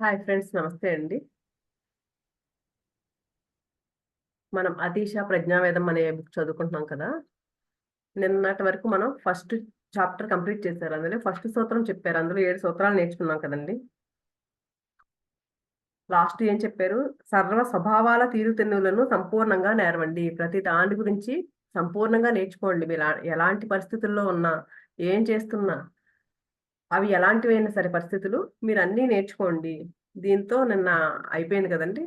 Hi friends, నమస్తే అండి. మనం అతీష ప్రజ్ఞావేదం అనే బుక్ చదువుకుంటున్నాం కదా. నిన్నటి వరకు మనం ఫస్ట్ చాప్టర్ కంప్లీట్ చేశారు. అందులో ఫస్ట్ సూత్రం చెప్పారు. అందులో 7 సూత్రాలు నేర్చుకున్నాం కదండి. లాస్ట్ ఏం చెప్పారు? సర్వ స్వభావాల తీరుతెన్నులను సంపూర్ణంగా నేర్వండి. ప్రతి దాని గురించి సంపూర్ణంగా నేర్చుకోండి. మీరు ఎలాంటి పరిస్థితుల్లో ఉన్నా, ఏం చేస్తున్నా, అవి ఎలాంటివైనా సరే పరిస్థితులు మీరు అన్నీ నేర్చుకోండి. దీంతో నిన్న అయిపోయింది కదండి.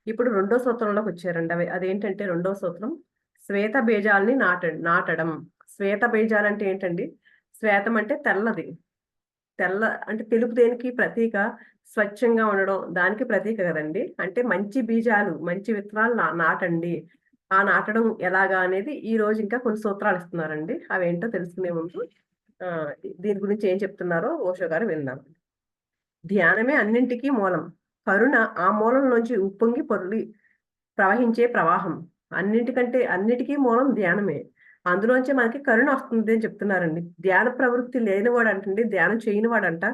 ఇప్పుడు రెండో సూత్రంలోకి వచ్చారండి. అదేంటంటే రెండో సూత్రం శ్వేత బీజాలని నాటడం. శ్వేత బీజాలు అంటే ఏంటండి? శ్వేతం అంటే తెల్లది. తెల్ల అంటే తెలుపు దేనికి ప్రతీక? స్వచ్ఛంగా ఉండడం దానికి ప్రతీక కదండి. అంటే మంచి బీజాలు, మంచి విత్తనాలు నాటండి. ఆ నాటడం ఎలాగా అనేది ఈ రోజు ఇంకా కొన్ని సూత్రాలు ఇస్తున్నారండి. అవేంటో తెలుసుకునే ముందు ఆ, దీని గురించి ఏం చెప్తున్నారో ఓషో గారు విందాం. ధ్యానమే అన్నింటికీ మూలం. కరుణ ఆ మూలం నుంచి ఉప్పొంగి పొర్లి ప్రవహించే ప్రవాహం. అన్నిటికీ మూలం ధ్యానమే. అందులోంచి మనకి కరుణ వస్తుంది అని చెప్తున్నారండి. ధ్యాన ప్రవృత్తి లేనివాడు అంటండి, ధ్యానం చేయనివాడంట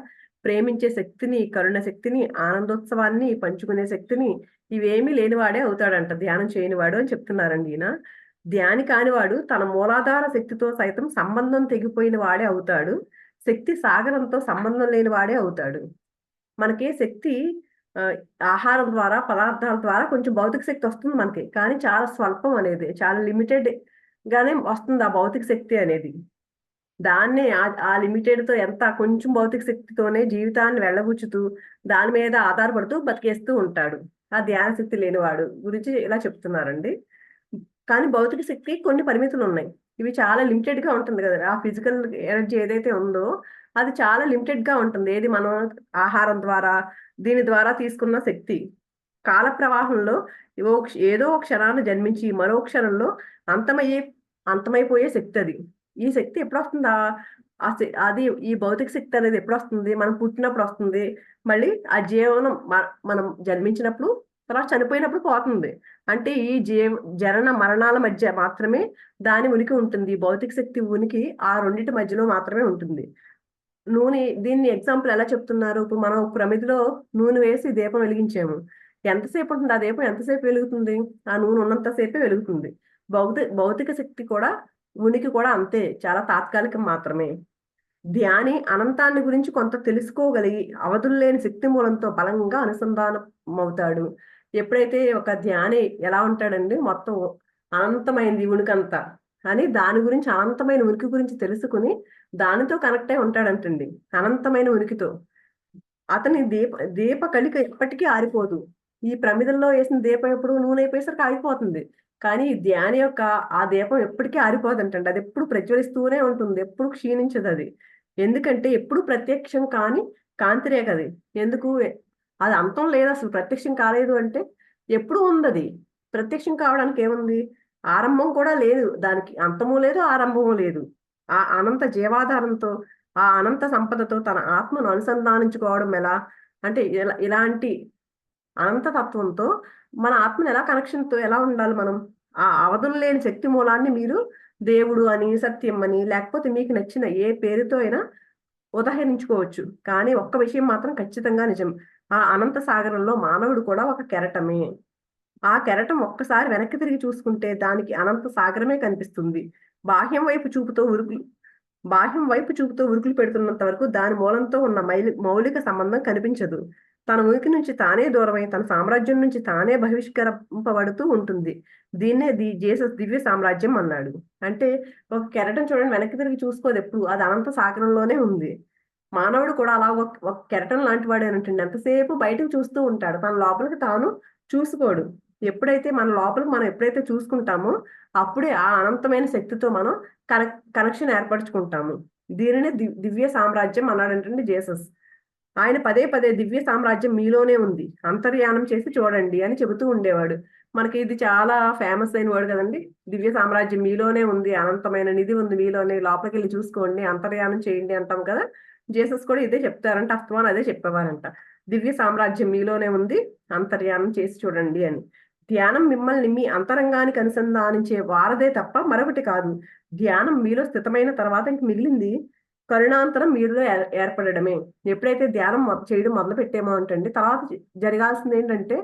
ప్రేమించే శక్తిని, కరుణ శక్తిని, ఆనందోత్సవాన్ని పంచుకునే శక్తిని ఇవేమీ లేనివాడే అవుతాడంట ధ్యానం చేయనివాడు అని చెప్తున్నారండి ఈయన. ధ్యాని కానివాడు తన మూలాధార శక్తితో సైతం సంబంధం తెగిపోయిన వాడే అవుతాడు. శక్తి సాగరంతో సంబంధం లేని వాడే అవుతాడు. మనకి శక్తి ఆ, ఆహారం ద్వారా, పదార్థాల ద్వారా కొంచెం భౌతిక శక్తి వస్తుంది మనకి. కానీ చాలా స్వల్పం అనేది, చాలా లిమిటెడ్ గానే వస్తుంది ఆ భౌతిక శక్తి అనేది. దాన్నే ఆ లిమిటెడ్ తో ఎంత కొంచెం భౌతిక శక్తితోనే జీవితాన్ని వెళ్ళబుచ్చుతూ దాని మీద ఆధారపడుతూ బతికేస్తూ ఉంటాడు. ఆ ధ్యాన శక్తి లేనివాడు గురించి ఇలా చెప్తున్నారండి. కానీ భౌతిక శక్తి కొన్ని పరిమితులు ఉన్నాయి. ఇవి చాలా లిమిటెడ్ గా ఉంటుంది కదా. ఆ ఫిజికల్ ఎనర్జీ ఏదైతే ఉందో అది చాలా లిమిటెడ్ గా ఉంటుంది. ఏది మనం ఆహారం ద్వారా, దీని ద్వారా తీసుకున్న శక్తి కాల ప్రవాహంలో ఏదో ఒక క్షణాన్ని జన్మించి మరో క్షణంలో అంతమయ్యే అంతమైపోయే శక్తి అది. ఈ శక్తి ఎప్పుడు వస్తుందా? అది ఈ భౌతిక శక్తి అనేది ఎప్పుడు వస్తుంది? మనం పుట్టినప్పుడు వస్తుంది. మళ్ళీ ఆ జీవనం మనం జన్మించినప్పుడు, తర్వాత చనిపోయినప్పుడు పోతుంది. అంటే ఈ జనన మరణాల మధ్య మాత్రమే దాని ఉనికి ఉంటుంది. ఈ భౌతిక శక్తి ఉనికి ఆ రెండింటి మధ్యలో మాత్రమే ఉంటుంది. దీన్ని ఎగ్జాంపుల్ ఎలా చెప్తున్నారు? ఇప్పుడు మనం ఒక ప్రమిదిలో నూనె వేసి దీపం వెలిగించాము. ఎంతసేపు ఉంటుంది ఆ దీపం? ఎంతసేపు వెలుగుతుంది? ఆ నూనె ఉన్నంతసేపే వెలుగుతుంది. భౌతిక శక్తి కూడా, ఉనికి కూడా అంతే, చాలా తాత్కాలికం మాత్రమే. ధ్యాని అనంతాన్ని గురించి కొంత తెలుసుకోగలిగి అవధులు లేని శక్తి మూలంతో బలంగా అనుసంధానం అవుతాడు. ఎప్పుడైతే ఒక ధ్యాని ఎలా ఉంటాడండి, మొత్తం అనంతమైంది ఉనికంతా అని దాని గురించి, అనంతమైన ఉనికి గురించి తెలుసుకుని దానితో కనెక్ట్ అయి ఉంటాడంటండి, అనంతమైన ఉనికితో. అతని దీప కళిక ఎప్పటికీ ఆరిపోదు. ఈ ప్రమిదల్లో వేసిన దీపం ఎప్పుడు నూనె అయిపోయేసరికి ఆగిపోతుంది. కానీ ఈ ధ్యాని యొక్క ఆ దీపం ఎప్పటికీ ఆరిపోదంటండి. అది ఎప్పుడు ప్రజ్వలిస్తూనే ఉంటుంది, ఎప్పుడు క్షీణించదు అది. ఎందుకంటే ఎప్పుడు ప్రత్యక్షం కాని కాంతిరేఖ అది. ఎందుకు? అది అంతం లేదు, అసలు ప్రత్యక్షం కాలేదు అంటే ఎప్పుడు ఉంది అది. ప్రత్యక్షం కావడానికి ఏముంది? ఆరంభం కూడా లేదు, దానికి అంతము లేదు, ఆరంభము లేదు. ఆ అనంత జీవాధారంతో, ఆ అనంత సంపదతో తన ఆత్మను అనుసంధానించుకోవడం ఎలా అంటే, ఇలాంటి అనంత తత్వంతో మన ఆత్మను ఎలా కనెక్షన్తో ఎలా ఉండాలి మనం? ఆ అవధులు లేని శక్తి మూలాన్ని మీరు దేవుడు అని, సత్యం అని, లేకపోతే మీకు నచ్చిన ఏ పేరుతో అయినా ఉదహరించుకోవచ్చు. కానీ ఒక్క విషయం మాత్రం ఖచ్చితంగా నిజం. ఆ అనంత సాగరంలో మానవుడు కూడా ఒక కెరటమే. ఆ కెరటం ఒక్కసారి వెనక్కి తిరిగి చూసుకుంటే దానికి అనంత సాగరమే కనిపిస్తుంది. బాహ్యం వైపు చూపుతో ఉరుకులు బాహ్యం వైపు చూపుతూ ఉరుకులు పెడుతున్నంత వరకు దాని మూలంతో ఉన్న మౌలిక సంబంధం కనిపించదు. తన ఉనికి నుంచి తానే దూరమై తన సామ్రాజ్యం నుంచి తానే బహిష్కరింపబడుతూ ఉంటుంది. దీన్నే జీసస్ దివ్య సామ్రాజ్యం అన్నాడు. అంటే ఒక కెరటం చూడండి, వెనక్కి తిరిగి చూసుకోదు ఎప్పుడు, అది అనంత సాగరంలోనే ఉంది. మానవుడు కూడా అలా ఒక కెరటం లాంటి వాడే ఉంటుంది. ఎంతసేపు బయటకు చూస్తూ ఉంటాడు, తన లోపలికి తాను చూసుకోడు. ఎప్పుడైతే మన లోపలికి మనం ఎప్పుడైతే చూసుకుంటామో అప్పుడే ఆ అనంతమైన శక్తితో మనం కనెక్షన్ ఏర్పరచుకుంటాము. దీనినే దివ్య సామ్రాజ్యం అన్నాడంటే జీసస్. ఆయన పదే పదే దివ్య సామ్రాజ్యం మీలోనే ఉంది, అంతర్యానం చేసి చూడండి అని చెబుతూ ఉండేవాడు. మనకి ఇది చాలా ఫేమస్ అయిన వాడు కదండి. దివ్య సామ్రాజ్యం మీలోనే ఉంది, అనంతమైన నిధి ఉంది మీలోనే, లోపలికి వెళ్ళి చూసుకోండి, అంతర్యానం చేయండి అంటాం కదా. జీసస్ కూడా ఇదే చెప్తారంట, అస్తమాన్ అదే చెప్పేవారంట. దివ్య సామ్రాజ్యం మీలోనే ఉంది, అంతర్యానం చేసి చూడండి అని. ధ్యానం మిమ్మల్ని మీ అంతరంగానికి అనుసంధానించే వారదే తప్ప మరొకటి కాదు. ధ్యానం మీలో స్థితమైన తర్వాత ఇంక మిగిలింది కరుణాంతరం మీలో ఏర్పడడమే. ఎప్పుడైతే ధ్యానం చేయడం మొదలు పెట్టామో అంటే తర్వాత జరగాల్సింది ఏంటంటే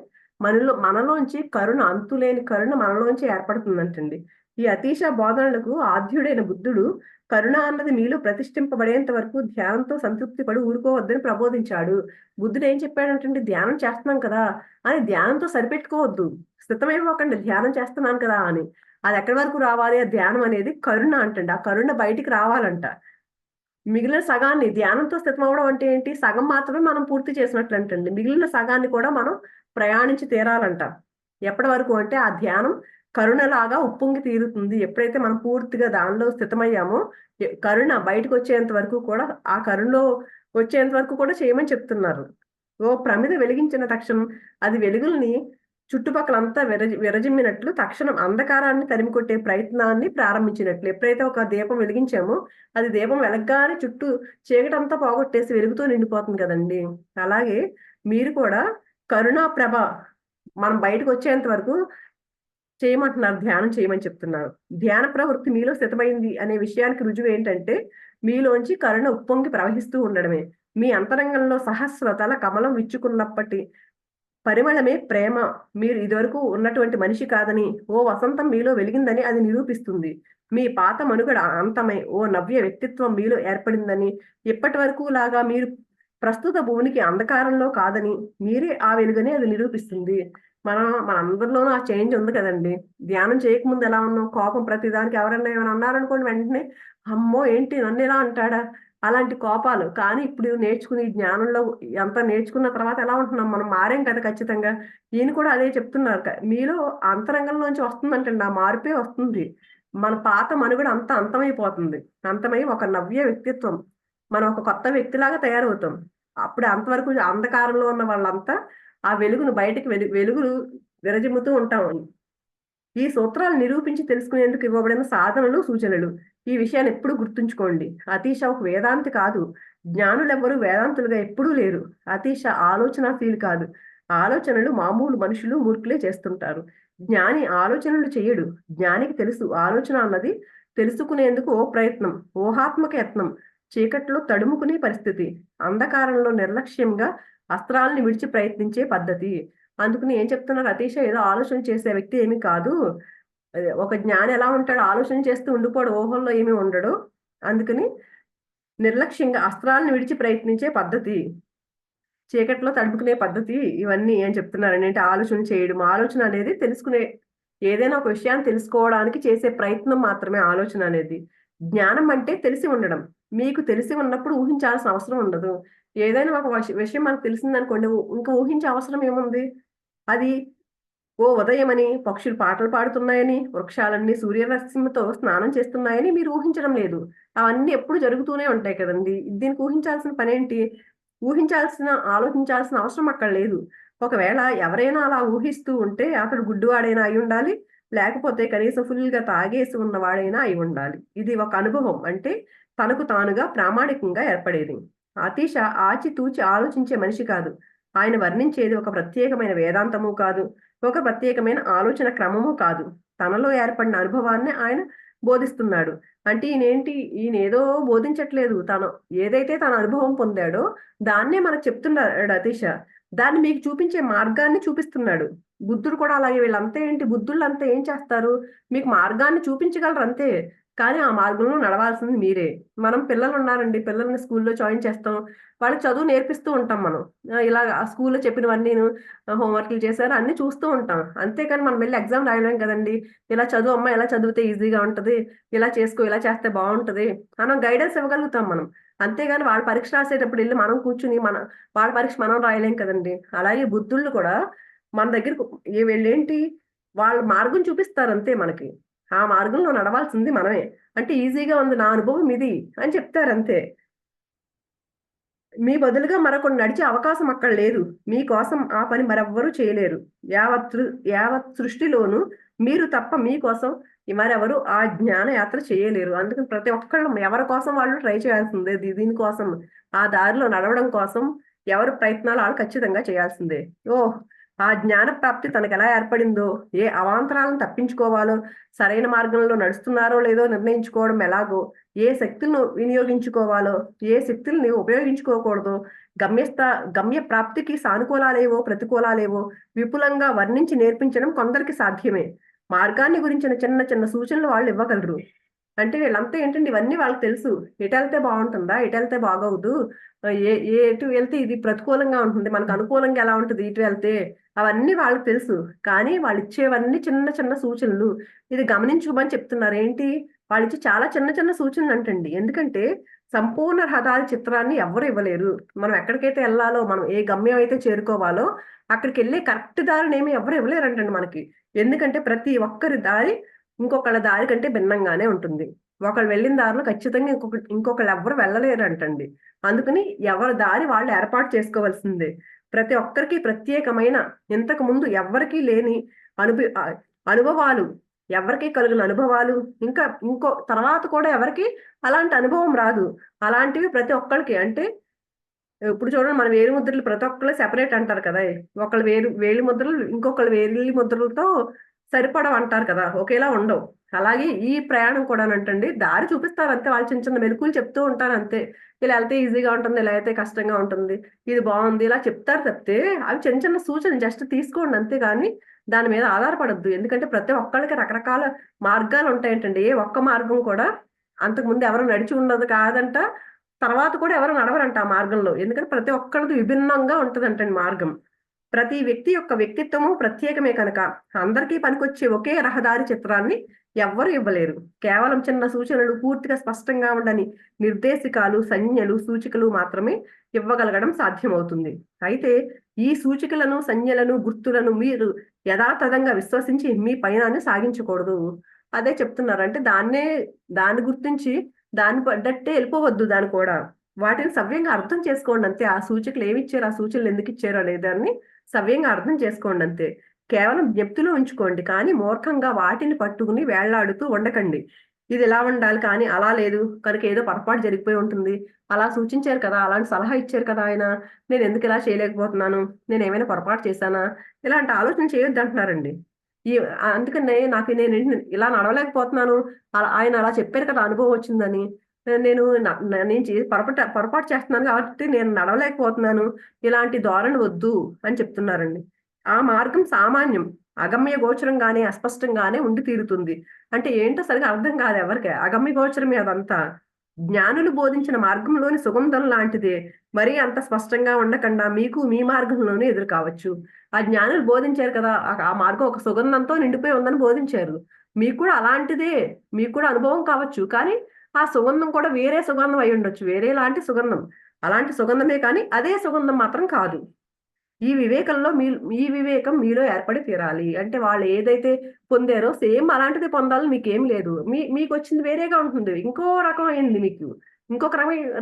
మనలోంచి కరుణ, అంతులేని కరుణ మనలోంచి ఏర్పడుతుందంటండి. ఈ అతీశ బోధనలకు ఆద్యుడైన బుద్ధుడు కరుణ అన్నది మీలో ప్రతిష్ఠింపబడేంత వరకు ధ్యానంతో సంతృప్తి పడి ఊరుకోవద్దని ప్రబోధించాడు. బుద్ధుడు ఏం చెప్పాడంటే ధ్యానం చేస్తున్నాం కదా అని ధ్యానంతో సరిపెట్టుకోవద్దు. స్థితమైపోకండి ధ్యానం చేస్తున్నాను కదా అని. అది ఎక్కడి వరకు రావాలి? ఆ ధ్యానం అనేది కరుణ అంటండి. ఆ కరుణ బయటికి రావాలంట. మిగిలిన సగాన్ని ధ్యానంతో స్థితమవ్వడం అంటే ఏంటి? సగం మాత్రమే మనం పూర్తి చేసినట్లంటండి. మిగిలిన సగాన్ని కూడా మనం ప్రయాణించి తీరాలంట. ఎప్పటి వరకు అంటే ఆ ధ్యానం కరుణలాగా ఉప్పొంగి తీరుతుంది. ఎప్పుడైతే మనం పూర్తిగా దానిలో స్థితమయ్యామో కరుణ బయటకు వచ్చేంత వరకు కూడా ఆ కరుణలో వచ్చేంత వరకు కూడా చేయమని చెప్తున్నారు. ఓ ప్రమిద వెలిగించిన తక్షణం అది వెలుగుల్ని చుట్టుపక్కలంతా విరజిమ్మినట్లు తక్షణం అంధకారాన్ని తరిమికొట్టే ప్రయత్నాన్ని ప్రారంభించినట్లు. ఎప్పుడైతే ఒక దీపం వెలిగించామో అది దీపం వెలగ్గానే చుట్టూ చీకటంతా పోగొట్టేసి వెలుగుతో నిండిపోతుంది కదండి. అలాగే మీరు కూడా కరుణా ప్రభ మనం బయటకు వచ్చేంత వరకు చేయమంటున్నారు. ధ్యానం చేయమని చెప్తున్నారు. ధ్యాన ప్రవృత్తి మీలో స్థితమైంది అనే విషయానికి రుజువు ఏంటంటే మీలోంచి కరుణ ఉప్పొంగి ప్రవహిస్తూ ఉండడమే. మీ అంతరంగంలో సహస్రతల కమలం విచ్చుకున్నప్పటి పరిమళమే ప్రేమ. మీరు ఇదివరకు ఉన్నటువంటి మనిషి కాదని, ఓ వసంతం మీలో వెలిగిందని అది నిరూపిస్తుంది. మీ పాత మనుగడ అంతమై ఓ నవ్య వ్యక్తిత్వం మీలో ఏర్పడిందని, ఇప్పటి వరకు లాగా మీరు ప్రస్తుత భూమికి అంధకారంలో కాదని, మీరే ఆ వెలుగని అది నిరూపిస్తుంది. మనందరిలోనూ ఆ చేంజ్ ఉంది కదండి. ధ్యానం చేయకముందు ఎలా ఉన్నాం? కోపం ప్రతిదానికి ఎవరన్నా ఏమైనా అన్నారనుకోండి వెంటనే అమ్మో ఏంటి నన్ను ఎలా అంటాడా? అలాంటి కోపాలు. కానీ ఇప్పుడు నేర్చుకుని జ్ఞానంలో అంతా నేర్చుకున్న తర్వాత ఎలా ఉంటున్నాం? మనం మారాం కదా ఖచ్చితంగా. ఈయన కూడా అదే చెప్తున్నారు. మీలో అంతరంగంలోంచి వస్తుందంటండి. ఆ మార్పే వస్తుంది. మన పాత మనుగడ అంతా అంతమైపోతుంది. అంతమై ఒక నవ్య వ్యక్తిత్వం. మనం ఒక కొత్త వ్యక్తిలాగా తయారవుతాం. అప్పుడు అంతవరకు అంధకారంలో ఉన్న వాళ్ళంతా ఆ వెలుగును బయటికి వెలుగులు విరజిమ్ముతూ ఉంటాం. ఈ సూత్రాలు నిరూపించి తెలుసుకునేందుకు ఇవ్వబడిన సాధనలు, సూచనలు. ఈ విషయాన్ని ఎప్పుడు గుర్తుంచుకోండి. అతీష ఒక వేదాంతి కాదు. జ్ఞానులెవ్వరూ వేదాంతులుగా ఎప్పుడూ లేరు. అతీష ఆలోచనాశీలి కాదు. ఆలోచనలు మామూలు మనుషులు, మూర్ఖులే చేస్తుంటారు. జ్ఞాని ఆలోచనలు చెయ్యడు. జ్ఞానికి తెలుసు ఆలోచన అన్నది తెలుసుకునేందుకు ఓ ప్రయత్నం, ఊహాత్మక యత్నం, చీకట్లో తడుముకునే పరిస్థితి, అంధకారంలో నిర్లక్ష్యంగా అస్త్రాలను విడిచి ప్రయత్నించే పద్ధతి. అందుకని ఏం చెప్తున్నారు? అతీష ఏదో ఆలోచన చేసే వ్యక్తి ఏమీ కాదు. ఒక జ్ఞాని ఎలా ఉంటాడు? ఆలోచన చేస్తూ ఉండిపోడు, ఊహల్లో ఏమీ ఉండడు. అందుకని నిర్లక్ష్యంగా అస్త్రాలను విడిచి ప్రయత్నించే పద్ధతి, చీకట్లో తడుపుకునే పద్ధతి, ఇవన్నీ ఏం చెప్తున్నారండి అంటే ఆలోచన చేయడం. ఆలోచన అనేది తెలుసుకునే ఏదైనా ఒక విషయాన్ని తెలుసుకోవడానికి చేసే ప్రయత్నం మాత్రమే ఆలోచన అనేది. జ్ఞానం అంటే తెలిసి ఉండడం. మీకు తెలిసి ఉన్నప్పుడు ఊహించాల్సిన అవసరం ఉండదు. ఏదైనా ఒక విషయం మనకు తెలిసిందనుకోండి, ఇంకా ఊహించే అవసరం ఏముంది? అది ఓ ఉదయమని, పక్షులు పాటలు పాడుతున్నాయని, వృక్షాలన్నీ సూర్యరశ్మితో స్నానం చేస్తున్నాయని మీరు ఊహించడం లేదు. అవన్నీ ఎప్పుడు జరుగుతూనే ఉంటాయి కదండి. దీనికి ఊహించాల్సిన పనేంటి? ఆలోచించాల్సిన అవసరం అక్కడ లేదు. ఒకవేళ ఎవరైనా అలా ఊహిస్తూ ఉంటే అతడు గుడ్డివాడైనా అయి ఉండాలి. లేకపోతే కనీసం ఫుల్‌గా తాగేసి ఉన్నవాడైనా అయి ఉండాలి. ఇది ఒక అనుభవం. అంటే తనకు తానుగా ప్రామాణికంగా ఏర్పడేది. అతీష ఆచితూచి ఆలోచించే మనిషి కాదు. ఆయన వర్ణించేది ఒక ప్రత్యేకమైన వేదాంతము కాదు. ఒక ప్రత్యేకమైన ఆలోచన క్రమము కాదు. తనలో ఏర్పడిన అనుభవాన్ని ఆయన బోధిస్తున్నాడు. అంటే ఈయనేదో బోధించట్లేదు. ఏదైతే తన అనుభవం పొందాడో దాన్నే మనకు చెప్తున్నాడు అతీష. దాన్ని మీకు చూపించే మార్గాన్ని చూపిస్తున్నాడు. బుద్ధుడు కూడా అలాగే. వీళ్ళంతా ఏంటి? బుద్ధుళ్ళంతా ఏం చేస్తారు? మీకు మార్గాన్ని చూపించగలరు అంతే. కానీ ఆ మార్గంలో నడవాల్సింది మీరే. మనం పిల్లలున్నారండి. పిల్లల్ని స్కూల్‌లో జాయిన్ చేస్తాం. వాళ్ళకి చదువు నేర్పిస్తూ ఉంటాం మనం. ఇలాగ ఆ స్కూల్‌లో చెప్పినవన్నీను హోంవర్క్‌లు చేశారు అన్నీ చూస్తూ ఉంటాం. అంతేకాని మనం వెళ్లి ఎగ్జామ్ రాయలేం కదండీ! ఇలా చదువు అమ్మా, ఎలా చదివితే ఈజీగా ఉంటది. ఇలా చేసుకో, ఇలా చేస్తే బావుంటది. మనం గైడెన్స్ ఇవ్వగలుగుతాం మనం. అంతేగాని వాళ్ళు పరీక్ష రాసేటప్పుడు ఎళ్లి మనం కూర్చొని వాళ్ళ పరీక్ష మనం రాయలేం కదండీ! అలాగే బుద్ధుళ్ళు కూడా మన దగ్గరకు వీళ్ళేంటి వాళ్ళ మార్గం చూపిస్తారంతే మనకి. ఆ మార్గంలో నడవాల్సింది మనమే. అంటే ఈజీగా ఉంది. నా అనుభవం ఇది అని చెప్తారంతే. మీ బదులుగా మరొకడు నడిచే అవకాశం అక్కడ లేదు. మీకోసం ఆ పని మరెవ్వరూ చేయలేరు. యావత్ సృష్టిలోనూ మీరు తప్ప మీకోసం మరెవరు ఆ జ్ఞాన యాత్ర చేయలేరు. అందుకని ప్రతి ఒక్కళ్ళు ఎవరి కోసం వాళ్ళు ట్రై చేయాల్సిందే. దీనికోసం ఆ దారిలో నడవడం కోసం ఎవరి ప్రయత్నాలు ఆళ్ళు ఖచ్చితంగా చేయాల్సిందే. ఓహ్! ఆ జ్ఞాన ప్రాప్తి తనకు ఎలా ఏర్పడిందో, ఏ అవాంతరాలను తప్పించుకోవాలో, సరైన మార్గంలో నడుస్తున్నారో లేదో నిర్ణయించుకోవడం ఎలాగో, ఏ శక్తులను వినియోగించుకోవాలో, ఏ శక్తుల్ని ఉపయోగించుకోకూడదో, గమ్యస్థ గమ్య ప్రాప్తికి సానుకూలాలేవో ప్రతికూలాలేవో విపులంగా వర్ణించి నేర్పించడం కొందరికి సాధ్యమే. మార్గాన్ని గురించిన చిన్న చిన్న సూచనలు వాళ్ళు ఇవ్వగలరు. అంటే వీళ్ళంతా ఏంటండి, ఇవన్నీ వాళ్ళకి తెలుసు. ఎటెళ్తే బాగుంటుందా, ఎటెళ్తే బాగోదు, ఎటు వెళ్తే ఇది ప్రతికూలంగా ఉంటుంది, మనకు అనుకూలంగా ఎలా ఉంటుంది ఇటు వెళ్తే, అవన్నీ వాళ్ళకి తెలుసు. కానీ వాళ్ళు ఇచ్చేవన్నీ చిన్న చిన్న సూచనలు. ఇది గమనించుకోమని చెప్తున్నారు. ఏంటి, వాళ్ళు ఇచ్చే చాలా చిన్న చిన్న సూచనలు అంటండి. ఎందుకంటే సంపూర్ణ రహదారి చిత్రాన్ని ఎవ్వరు ఇవ్వలేరు. మనం ఎక్కడికైతే వెళ్ళాలో, మనం ఏ గమ్యం అయితే చేరుకోవాలో అక్కడికి వెళ్ళే కరెక్ట్ దారిని ఏమి ఎవరు ఇవ్వలేరంటండి మనకి. ఎందుకంటే ప్రతి ఒక్కరి దారి ఇంకొకళ్ళ దారి కంటే భిన్నంగానే ఉంటుంది. ఒకళ్ళు వెళ్ళిన దారిలో ఖచ్చితంగా ఇంకొకళ్ళు ఎవ్వరు వెళ్ళలేరంటండి. అందుకని ఎవరి దారి వాళ్ళు ఏర్పాటు చేసుకోవాల్సిందే. ప్రతి ఒక్కరికి ప్రత్యేకమైన, ఇంతకు ముందు ఎవ్వరికీ లేని అనుభ అనుభవాలు, ఎవరికీ కలిగిన అనుభవాలు, ఇంకా ఇంకో తర్వాత కూడా ఎవరికి అలాంటి అనుభవం రాదు. అలాంటివి ప్రతి ఒక్కళ్ళకి, అంటే ఇప్పుడు చూడండి, మన వేలి ముద్రలు ప్రతి ఒక్కళ్ళు సెపరేట్ అంటారు కదా! ఒకళ్ళు వేలి ముద్రలు ఇంకొకళ్ళు వేలి ముద్రలతో సరిపడవు అంటారు కదా! ఒకేలా ఉండవు. అలాగే ఈ ప్రయాణం కూడానంటండి, దారి చూపిస్తారు అంతే. వాళ్ళు చిన్న చిన్న మెలుకువలు చెప్తూ ఉంటారు అంతే. ఇలా ఎళ్తే ఈజీగా ఉంటుంది, ఇలా అయితే కష్టంగా ఉంటుంది, ఇది బావుంది, ఇలా చెప్తారు తప్పితే అవి చిన్న చిన్న సూచనలు జస్ట్ తీసుకోండి అంతే గాని దాని మీద ఆధారపడొద్దు. ఎందుకంటే ప్రతి ఒక్కళ్ళకి రకరకాల మార్గాలు ఉంటాయంటండి. ఏ ఒక్క మార్గం కూడా అంతకుముందు ఎవరు నడిచి ఉండదు కాదంట. తర్వాత కూడా ఎవరు నడవరంట ఆ మార్గంలో. ఎందుకంటే ప్రతి ఒక్కళ్ళది విభిన్నంగా ఉంటదంటండి మార్గం. ప్రతి వ్యక్తి యొక్క వ్యక్తిత్వము ప్రత్యేకమే కనుక అందరికీ పనికొచ్చే ఒకే రహదారి చిత్రాన్ని ఎవ్వరు ఇవ్వలేరు. కేవలం చిన్న సూచనలు, పూర్తిగా స్పష్టంగా ఉండని నిర్దేశికాలు, సంజ్ఞలు, సూచికలు మాత్రమే ఇవ్వగలగడం సాధ్యమవుతుంది. అయితే ఈ సూచికలను, సంజ్ఞలను, గుర్తులను మీరు యథాతథంగా విశ్వసించి మీ పయనాన్ని సాగించకూడదు. అదే చెప్తున్నారు. అంటే దాన్ని గుర్తించి దాన్ని పడ్డట్టే ఎళ్ళిపోవద్దు దాన్ని కూడా. వాటిని సవ్యంగా అర్థం చేసుకోండి అంతే. ఆ సూచికలు ఏమిచ్చారు, ఆ సూచనలు ఎందుకిచ్చారో అనే దాన్ని సవ్యంగా అర్థం చేసుకోండి అంతే. కేవలం జ్ఞప్తిలో ఉంచుకోండి. కానీ మూర్ఖంగా వాటిని పట్టుకుని వేళ్లాడుతూ ఉండకండి. ఇది ఇలా ఉండాలి కానీ అలా లేదు, కనుక ఏదో పొరపాటు జరిగిపోయి ఉంటుంది. అలా సూచించారు కదా! అలాంటి సలహా ఇచ్చారు కదా ఆయన. నేనెందుకు ఇలా చేయలేకపోతున్నాను? నేనేమైనా పొరపాటు చేశానా? ఇలాంటి ఆలోచన చేయొద్దంటున్నారండి. ఈ అందుకనే నేను ఇలా నడవలేకపోతున్నాను. ఆయన అలా చెప్పారు కదా! అనుభవం వచ్చిందని. నేను న న నేను చే పొరపాటు పొరపాటు చేస్తున్నాను కాబట్టి నేను నడవలేకపోతున్నాను. ఇలాంటి ధోరణి వద్దు అని చెప్తున్నారండి. ఆ మార్గం సామాన్యం, అగమ్య గోచరంగానే, అస్పష్టంగానే ఉండి తీరుతుంది. అంటే ఏంటో సరిగ్గా అర్థం కాదు ఎవరికీ. అగమ్య గోచరమే అదంతా. జ్ఞానులు బోధించిన మార్గంలోని సుగంధం లాంటిదే. మరీ అంత స్పష్టంగా ఉండకుండా మీకు మీ మార్గంలోనే ఎదురు కావచ్చు. ఆ జ్ఞానులు బోధించారు కదా! ఆ మార్గం ఒక సుగంధంతో నిండిపోయి ఉందని బోధించారు. మీకు కూడా అలాంటిదే. మీకు కూడా అనుభవం కావచ్చు. కానీ ఆ సుగంధం కూడా వేరే సుగంధం అయ్యుండొచ్చు. వేరేలాంటి సుగంధం. అలాంటి సుగంధమే కానీ అదే సుగంధం మాత్రం కాదు. ఈ వివేకం మీలో ఏర్పడి తీరాలి. అంటే వాళ్ళు ఏదైతే పొందారో సేమ్ అలాంటిదే పొందాలని మీకేం లేదు. మీకొచ్చింది వేరేగా ఉంటుంది. ఇంకో రకమైంది మీకు. ఇంకొక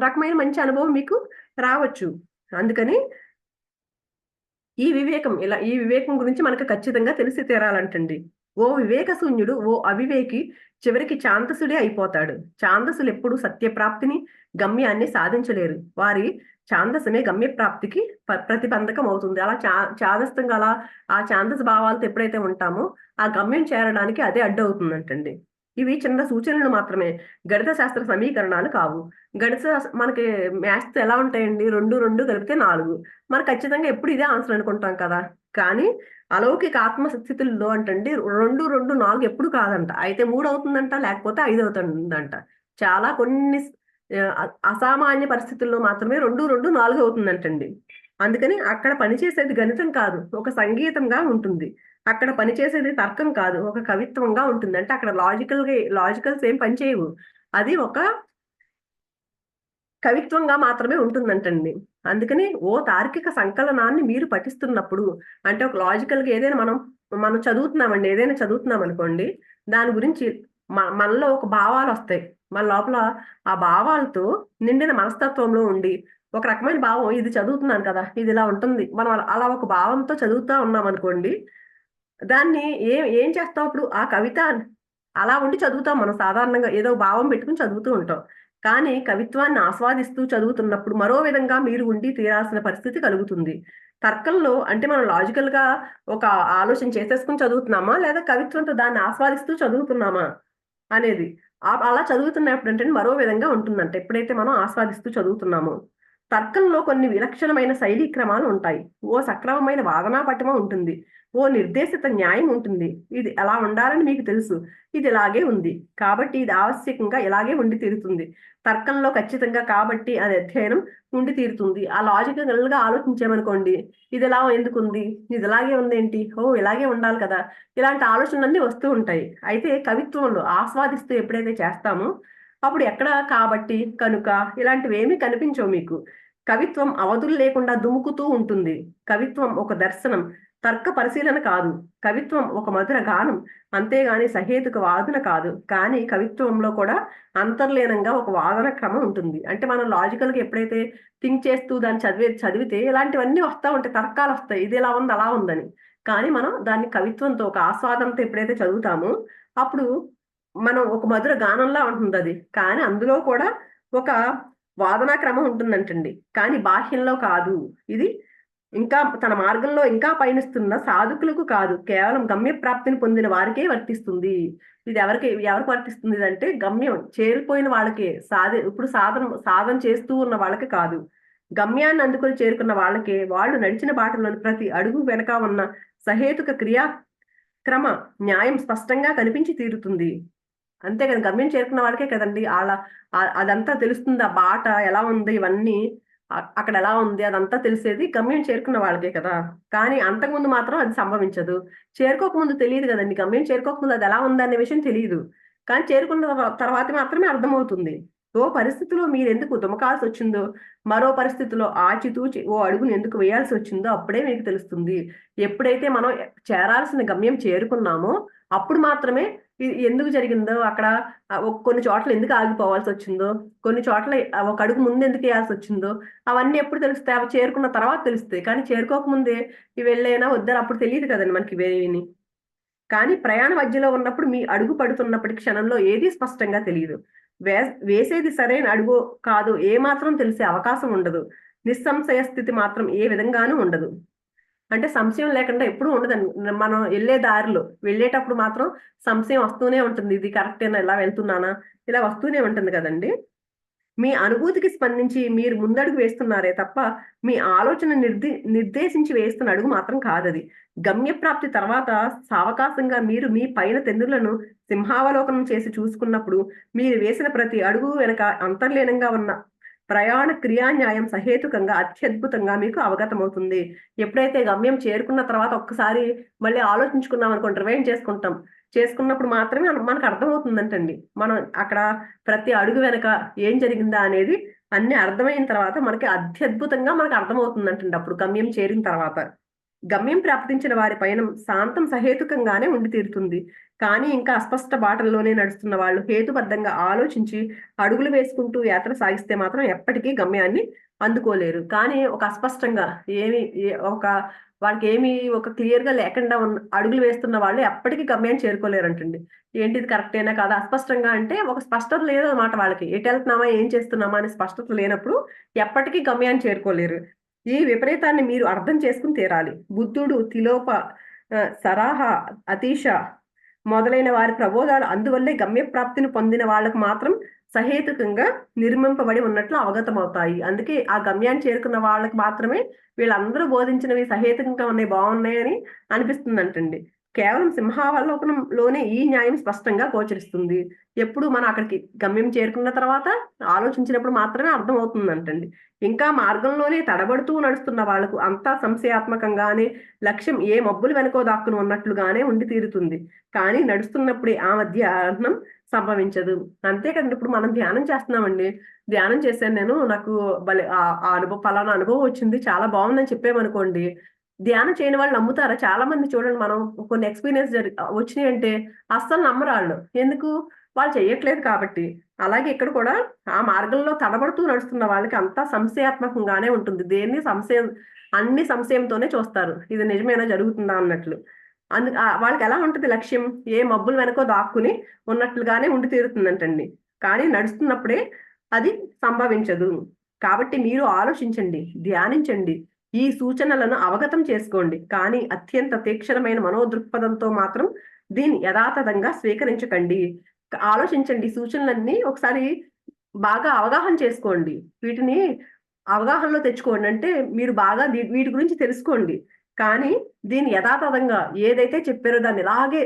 రకమైన మంచి అనుభవం మీకు రావచ్చు. అందుకని ఈ వివేకం గురించి మనకు ఖచ్చితంగా తెలిసి తీరాలంటండి. ఓ వివేక శూన్యుడు, ఓ అవివేకి చివరికి ఛాందసుడే అయిపోతాడు. ఛాందసులెప్పుడు సత్యప్రాప్తిని, గమ్యాన్ని సాధించలేరు. వారి ఛాందసమే గమ్య ప్రాప్తికి ప్రతిబంధకం అవుతుంది. అలా చాదస్తంగా అలా ఆ ఛాందస భావాలతో ఎప్పుడైతే ఉంటామో, ఆ గమ్యం చేరడానికి అదే అడ్డవుతుందంటండి. ఇవి చిన్న సూచనలు మాత్రమే. గణిత శాస్త్ర సమీకరణాలు కావు. మనకి మ్యాథ్స్‌తో ఎలా ఉంటాయండి? 2, 2 కలిపితే 4. మనం ఖచ్చితంగా ఎప్పుడు ఇదే ఆన్సర్ అనుకుంటాం కదా! కానీ అలౌకిక ఆత్మ స్థితుల్లో అంటండి 2, 2, 4 ఎప్పుడు కాదంట. అయితే 3 అవుతుందంట, లేకపోతే 5 అవుతుందంట. చాలా కొన్ని అసామాన్య పరిస్థితుల్లో మాత్రమే 2, 2, 4 అవుతుందంటండి. అందుకని అక్కడ పనిచేసేది గణితం కాదు, ఒక సంగీతంగా ఉంటుంది. అక్కడ పనిచేసేది తర్కం కాదు, ఒక కవిత్వంగా ఉంటుంది. అంటే అక్కడ లాజికల్స్ ఏం పనిచేయవు. అది ఒక కవిత్వంగా మాత్రమే ఉంటుందంటండి. అందుకని ఓ తార్కిక సంకలనాన్ని మీరు పఠిస్తున్నప్పుడు, అంటే ఒక లాజికల్‌గా ఏదైనా మనం చదువుతున్నామండి. ఏదైనా చదువుతున్నామనుకోండి, దాని గురించి మనలో ఒక భావాలొస్తాయి. మన లోపల ఆ భావాలతో నిండిన మనస్తత్వంలో ఉండి, ఒక రకమైన భావం, ఇది చదువుతున్నాను కదా! ఇదిలా ఉంటుంది. మనం అలా ఒక భావంతో చదువుతా ఉన్నామనుకోండి, దాన్ని ఏం చేస్తాం అప్పుడు? ఆ కవిత అలా ఉండి చదువుతాం మనం సాధారణంగా. ఏదో భావం పెట్టుకొని చదువుతూ ఉంటాం. కానీ కవిత్వాన్ని ఆస్వాదిస్తూ చదువుతున్నప్పుడు మరో విధంగా మీరు ఉండి తీరాల్సిన పరిస్థితి కలుగుతుంది. తర్కంలో అంటే మనం లాజికల్ గా ఒక ఆలోచన చేసేసుకుని చదువుతున్నామా, లేదా కవిత్వంతో దాన్ని ఆస్వాదిస్తూ చదువుతున్నామా అనేది. అలా చదువుతున్నప్పుడు అంటే మరో విధంగా ఉంటుందంట. ఎప్పుడైతే మనం ఆస్వాదిస్తూ చదువుతున్నామో. తర్కంలో కొన్ని విలక్షణమైన శైలీ క్రమాలు ఉంటాయి. ఓ సక్రమమైన వాదనా పటిమ ఉంటుంది. ఓ నిర్దేశిత న్యాయం ఉంటుంది. ఇది ఎలా ఉండాలని మీకు తెలుసు. ఇది ఇలాగే ఉంది. కాబట్టి ఇది ఆవశ్యకంగా ఇలాగే ఉండి తీరుతుంది. తర్కంలో ఖచ్చితంగా కాబట్టి అది అధ్యయనం ఉండి తీరుతుంది. ఆ లాజికల్ గా ఆలోచించామనుకోండి, ఇది ఎలా ఎందుకుంది, ఇది ఇలాగే ఉందేంటి, ఓ ఇలాగే ఉండాలి కదా, ఇలాంటి ఆలోచనలన్నీ వస్తూ ఉంటాయి. అయితే కవిత్వంలో ఆస్వాదిస్తూ ఎప్పుడైతే చేస్తామో అప్పుడు ఎక్కడ కాబట్టి కనుక ఇలాంటివి ఏమీ కనిపించవు మీకు. కవిత్వం అవధులు లేకుండా దుముకుతూ ఉంటుంది. కవిత్వం ఒక దర్శనం, తర్క పరిశీలన కాదు. కవిత్వం ఒక మధుర గానం, అంతేగాని సహేతుక వాదన కాదు. కానీ కవిత్వంలో కూడా అంతర్లీనంగా ఒక వాదన క్రమం ఉంటుంది. అంటే మనం లాజికల్ గా ఎప్పుడైతే థింక్ చేస్తూ దాన్ని చదివితే ఇలాంటివన్నీ వస్తా ఉంటాయి, తర్కాలు వస్తాయి, ఇది ఎలా ఉంది అలా ఉందని. కానీ మనం దాన్ని కవిత్వంతో ఒక ఆస్వాదంతో ఎప్పుడైతే చదువుతామో అప్పుడు మనం ఒక మధుర గానంలా ఉంటుంది అది. కానీ అందులో కూడా ఒక వాదనా క్రమం ఉంటుందంటండి. కానీ బాహ్యంలో కాదు. ఇది ఇంకా తన మార్గంలో ఇంకా పయనిస్తున్న సాధకులకు కాదు, కేవలం గమ్య ప్రాప్తిని పొందిన వారికే వర్తిస్తుంది. ఇది ఎవరికి వర్తిస్తుంది అంటే గమ్యం చేరిపోయిన వాళ్ళకే. ఇప్పుడు సాధన చేస్తూ ఉన్న వాళ్ళకి కాదు. గమ్యాన్ని అందుకొని చేరుకున్న వాళ్ళకే, వాళ్ళు నడిచిన బాటలోని ప్రతి అడుగు వెనక ఉన్న సహేతుక క్రమ న్యాయం స్పష్టంగా కనిపించి తీరుతుంది. అంతే కదా, గమ్యం చేరుకున్న వాళ్ళకే కదండి అదంతా తెలుస్తుంది. ఆ బాట ఎలా ఉంది, ఇవన్నీ అక్కడ ఎలా ఉంది అదంతా తెలిసేది గమ్యం చేరుకున్న వాళ్ళకే కదా. కానీ అంతకుముందు మాత్రం అది సంభవించదు. చేరుకోకముందు తెలియదు కదండి. గమ్యం చేరుకోకముందు అది ఎలా ఉంది అనే విషయం తెలియదు. కానీ చేరుకున్న తర్వాత మాత్రమే అర్థమవుతుంది. ఓ పరిస్థితిలో మీరు ఎందుకు తుమకాల్సి వచ్చిందో, మరో పరిస్థితిలో ఆచితూచి ఓ అడుగును ఎందుకు వేయాల్సి వచ్చిందో అప్పుడే మీకు తెలుస్తుంది. ఎప్పుడైతే మనం చేరాల్సిన గమ్యం చేరుకున్నామో అప్పుడు మాత్రమే ఎందుకు జరిగిందో అక్కడ, కొన్ని చోట్ల ఎందుకు ఆగిపోవాల్సి వచ్చిందో, కొన్ని చోట్ల ఒక అడుగు ముందు ఎందుకు వేయాల్సి వచ్చిందో అవన్నీ ఎప్పుడు తెలుస్తాయి? అవి చేరుకున్న తర్వాత తెలుస్తాయి. కానీ చేరుకోకముందే ఇవి వెళ్ళైనా వద్దని అప్పుడు తెలియదు కదండి మనకి ఇవేని. కానీ ప్రయాణ మధ్యలో ఉన్నప్పుడు మీ అడుగు పడుతున్నప్పటి క్షణంలో ఏది స్పష్టంగా తెలియదు. వేసేది సరైన అడుగో కాదో ఏమాత్రం తెలిసే అవకాశం ఉండదు. నిస్సంశయ స్థితి మాత్రం ఏ విధంగానూ ఉండదు. అంటే సంశయం లేకుండా ఎప్పుడూ ఉండదండి. మనం వెళ్ళే దారిలో వెళ్ళేటప్పుడు మాత్రం సంశయం వస్తూనే ఉంటుంది. ఇది కరెక్టేనా, ఇలా వెళ్తున్నానా, ఇలా వస్తూనే ఉంటుంది కదండి. మీ అనుభూతికి స్పందించి మీరు ముందడుగు వేస్తున్నారే తప్ప మీ ఆలోచన నిర్దేశించి వేస్తున్న అడుగు మాత్రం కాదది. గమ్యప్రాప్తి తర్వాత సావకాశంగా మీరు మీ పైన తెన్నులను సింహావలోకనం చేసి చూసుకున్నప్పుడు మీరు వేసిన ప్రతి అడుగు వెనక అంతర్లీనంగా ఉన్న ప్రయాణ క్రియాన్యాయం సహేతుకంగా అత్యద్భుతంగా మీకు అవగతమవుతుంది. ఎప్పుడైతే గమ్యం చేరుకున్న తర్వాత ఒక్కసారి మళ్ళీ ఆలోచించుకున్నాం అనుకోండి, రివైండ్ చేసుకున్నప్పుడు మాత్రమే మనకు అర్థమవుతుందంటండి. మనం అక్కడ ప్రతి అడుగు వెనక ఏం జరిగిందా అనేది అన్ని అర్థమైన తర్వాత మనకి అత్యద్భుతంగా మనకు అర్థమవుతుందంటండి అప్పుడు గమ్యం చేరిన తర్వాత. గమ్యం ప్రాప్తించిన వారి పయనం శాంతం సహేతుకంగానే ఉండి తీరుతుంది. కానీ ఇంకా అస్పష్ట బాటల్లోనే నడుస్తున్న వాళ్ళు హేతుబద్ధంగా ఆలోచించి అడుగులు వేసుకుంటూ యాత్ర సాగిస్తే మాత్రం ఎప్పటికీ గమ్యాన్ని అందుకోలేరు. కానీ ఒక అస్పష్టంగా వాళ్ళకి ఏమి ఒక క్లియర్ గా లేకుండా అడుగులు వేస్తున్న వాళ్ళు ఎప్పటికీ గమ్యాన్ని చేరుకోలేరంటండి. ఏంటిది కరెక్టేనా కాదా అస్పష్టంగా అంటే ఒక స్పష్టత లేదన్నమాట వాళ్ళకి. ఎటు వెళ్తున్నామా ఏం చేస్తున్నామా అనే స్పష్టత లేనప్పుడు ఎప్పటికీ గమ్యాన్ని చేరుకోలేరు. ఈ విపరీతాన్ని మీరు అర్థం చేసుకుని తీరాలి. బుద్ధుడు, తిలోప, సరాహ, అతీష మొదలైన వారి ప్రబోధాలు అందువల్లే గమ్యప్రాప్తిని పొందిన వాళ్ళకు మాత్రం సహేతుకంగా నిర్మింపబడి ఉన్నట్లు అవగతమవుతాయి. అందుకే ఆ గమ్యాన్ని చేరుకున్న వాళ్ళకి మాత్రమే వీళ్ళందరూ బోధించినవి సహేతుకంగా ఉన్నాయి, బాగున్నాయని అనిపిస్తుందంటండి. కేవలం సింహావలోకనంలోనే ఈ న్యాయం స్పష్టంగా గోచరిస్తుంది. ఎప్పుడు మనం అక్కడికి గమ్యం చేరుకున్న తర్వాత ఆలోచించినప్పుడు మాత్రమే అర్థమవుతుందంటండి. ఇంకా మార్గంలోనే తడబడుతూ నడుస్తున్న వాళ్లకు అంతా సంశయాత్మకంగానే, లక్ష్యం ఏ మబ్బులు వెనుకో దాక్కుని ఉన్నట్లుగానే ఉండి తీరుతుంది. కానీ నడుస్తున్నప్పుడే ఆ మధ్య అర్థం సంభవించదు. అంతే కదండి. ఇప్పుడు మనం ధ్యానం చేస్తున్నామండి. ధ్యానం చేశాను నేను, నాకు పలానా అనుభవం వచ్చింది, చాలా బాగుందని చెప్పామనుకోండి, ధ్యానం చేయని వాళ్ళు నమ్ముతారా? చాలా మంది చూడండి, మనం కొన్ని ఎక్స్పీరియన్స్ వచ్చినాయి అంటే అస్సలు నమ్మరు వాళ్ళు. ఎందుకు? వాళ్ళు చెయ్యట్లేదు కాబట్టి. అలాగే ఇక్కడ కూడా ఆ మార్గంలో తడబడుతూ నడుస్తున్న వాళ్ళకి అంతా సంశయాత్మకంగానే ఉంటుంది. అన్ని సంశయంతోనే చూస్తారు. ఇది నిజమేనా, జరుగుతుందా అన్నట్లు. వాళ్ళకి ఎలా ఉంటుంది లక్ష్యం? ఏ మబ్బులు వెనకో దాక్కుని ఉన్నట్లుగానే ఉండి తీరుతుందంటండి. కానీ నడుస్తున్నప్పుడే అది సంభవించదు. కాబట్టి మీరు ఆలోచించండి, ధ్యానించండి, ఈ సూచనలను అవగతం చేసుకోండి. కానీ అత్యంత తీక్షణమైన మనోదృక్పథంతో మాత్రం దీన్ని యథాతథంగా స్వీకరించకండి. ఆలోచించండి, సూచనలన్నీ ఒకసారి బాగా అవగాహన చేసుకోండి. వీటిని అవగాహనలో తెచ్చుకోండి. అంటే మీరు బాగా వీటి గురించి తెలుసుకోండి. కానీ దీన్ని యథాతథంగా ఏదైతే చెప్పారో దాన్ని ఇలాగే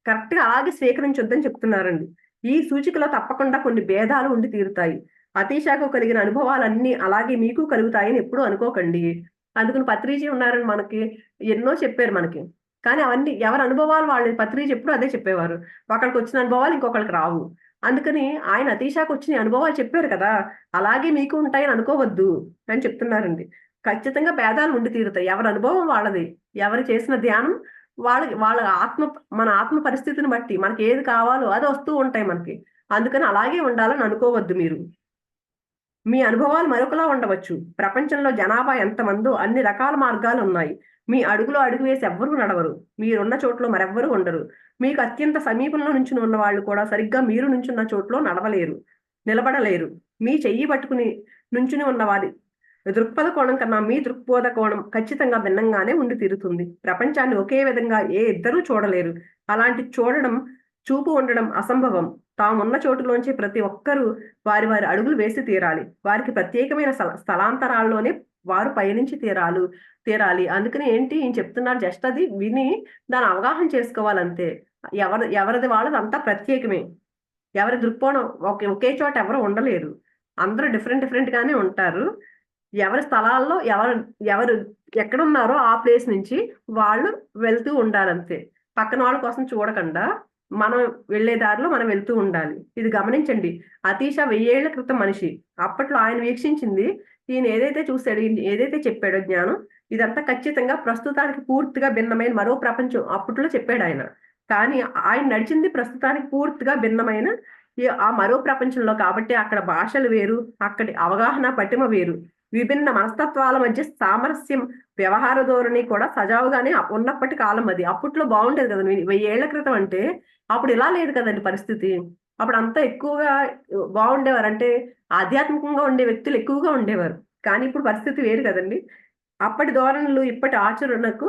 కరెక్ట్‌గా అలాగే స్వీకరించొద్దని చెప్తున్నారండి. ఈ సూచికలో తప్పకుండా కొన్ని భేదాలు ఉండి తీరుతాయి. అతీషకు కలిగిన అనుభవాలన్నీ అలాగే మీకు కలుగుతాయని ఎప్పుడూ అనుకోకండి. అందుకని పత్రిజీ ఉన్నారని మనకి ఎన్నో చెప్పారు మనకి. కానీ అవన్నీ ఎవరి అనుభవాలు వాళ్ళవి. పత్రిజీ ఎప్పుడూ అదే చెప్పేవారు. ఒకళ్ళకొచ్చిన అనుభవాలు ఇంకొకళ్ళకి రావు. అందుకని ఆయన అతీషాకొచ్చిన అనుభవాలు చెప్పారు కదా! అలాగే మీకు ఉంటాయని అనుకోవద్దు అని చెప్తున్నారండి. ఖచ్చితంగా భేదాలు ఉండి తీరుతాయి. ఎవరి అనుభవం వాళ్ళది. ఎవరు చేసిన ధ్యానం వాళ్ళ మన ఆత్మ పరిస్థితిని బట్టి మనకేది కావాలో అది వస్తూ ఉంటాయి మనకి. అందుకని అలాగే ఉండాలని అనుకోవద్దు మీరు. మీ అనుభవాలు మరొకలా ఉండవచ్చు. ప్రపంచంలో జనాభా ఎంతమందో అన్ని రకాల మార్గాలున్నాయి. మీ అడుగులో అడుగు వేసి ఎవ్వరూ నడవరు. మీరున్న చోట్లో మరెవ్వరూ ఉండరు. మీకు అత్యంత సమీపంలో నుంచుని ఉన్నవాళ్ళు కూడా సరిగ్గా మీరు నుంచున్న చోట్లో నిలబడలేరు. మీ చెయ్యి పట్టుకుని నుంచుని ఉన్నవారి దృక్పథ కోణం కన్నా మీ దృక్పథ కోణం ఖచ్చితంగా భిన్నంగానే ఉండి తీరుతుంది. ప్రపంచాన్ని ఒకే విధంగా ఏ ఇద్దరూ చూడలేరు. అలాంటి చూపు ఉండడం అసంభవం. తామున్న చోటులోంచి ప్రతి ఒక్కరూ వారి అడుగులు వేసి తీరాలి. వారికి ప్రత్యేకమైన స్థలాంతరాల్లోనే వారు పయనించి తీరాలి. అందుకని ఏంటి ఈయన చెప్తున్నారు, జస్ట్ అది విని దాన్ని అవగాహన చేసుకోవాలంతే. ఎవరిది వాళ్ళదంతా ప్రత్యేకమే. ఎవరి దృక్కోణం ఒకే చోట ఎవరు ఉండలేరు. అందరూ డిఫరెంట్ గానే ఉంటారు. ఎవరి స్థలాల్లో ఎవరు ఎక్కడున్నారో ఆ ప్లేస్ నుంచి వాళ్ళు వెళ్తూ ఉండాలంతే. పక్కన వాళ్ళ కోసం చూడకుండా మనం వెళ్ళే దారిలో మనం వెళ్తూ ఉండాలి. ఇది గమనించండి. అతీష 1000 ఏళ్ల క్రితం మనిషి. అప్పట్లో ఆయన వీక్షించింది, ఈయన ఏదైతే చూసాడో, ఈయన ఏదైతే చెప్పాడో జ్ఞానం, ఇదంతా ఖచ్చితంగా ప్రస్తుతానికి పూర్తిగా భిన్నమైన మరో ప్రపంచం అప్పట్లో చెప్పాడాయన. కానీ ఆయన నడిచింది ప్రస్తుతానికి పూర్తిగా భిన్నమైన ఆ మరో ప్రపంచంలో. కాబట్టి అక్కడ భాషలు వేరు, అక్కడి అవగాహన పటిమ వేరు. విభిన్న మనస్తత్వాల మధ్య సామరస్యం, వ్యవహార ధోరణి కూడా సజావుగానే ఉన్నప్పటి కాలం అది. అప్పట్లో బాగుండేది కదండి. 1000 ఏళ్ల క్రితం అంటే అప్పుడు ఇలా లేదు కదండి పరిస్థితి. అప్పుడంతా ఎక్కువగా బాగుండేవారు. అంటే ఆధ్యాత్మికంగా ఉండే వ్యక్తులు ఎక్కువగా ఉండేవారు. కానీ ఇప్పుడు పరిస్థితి వేరు కదండి. అప్పటి ధోరణులు ఇప్పటి ఆచరణకు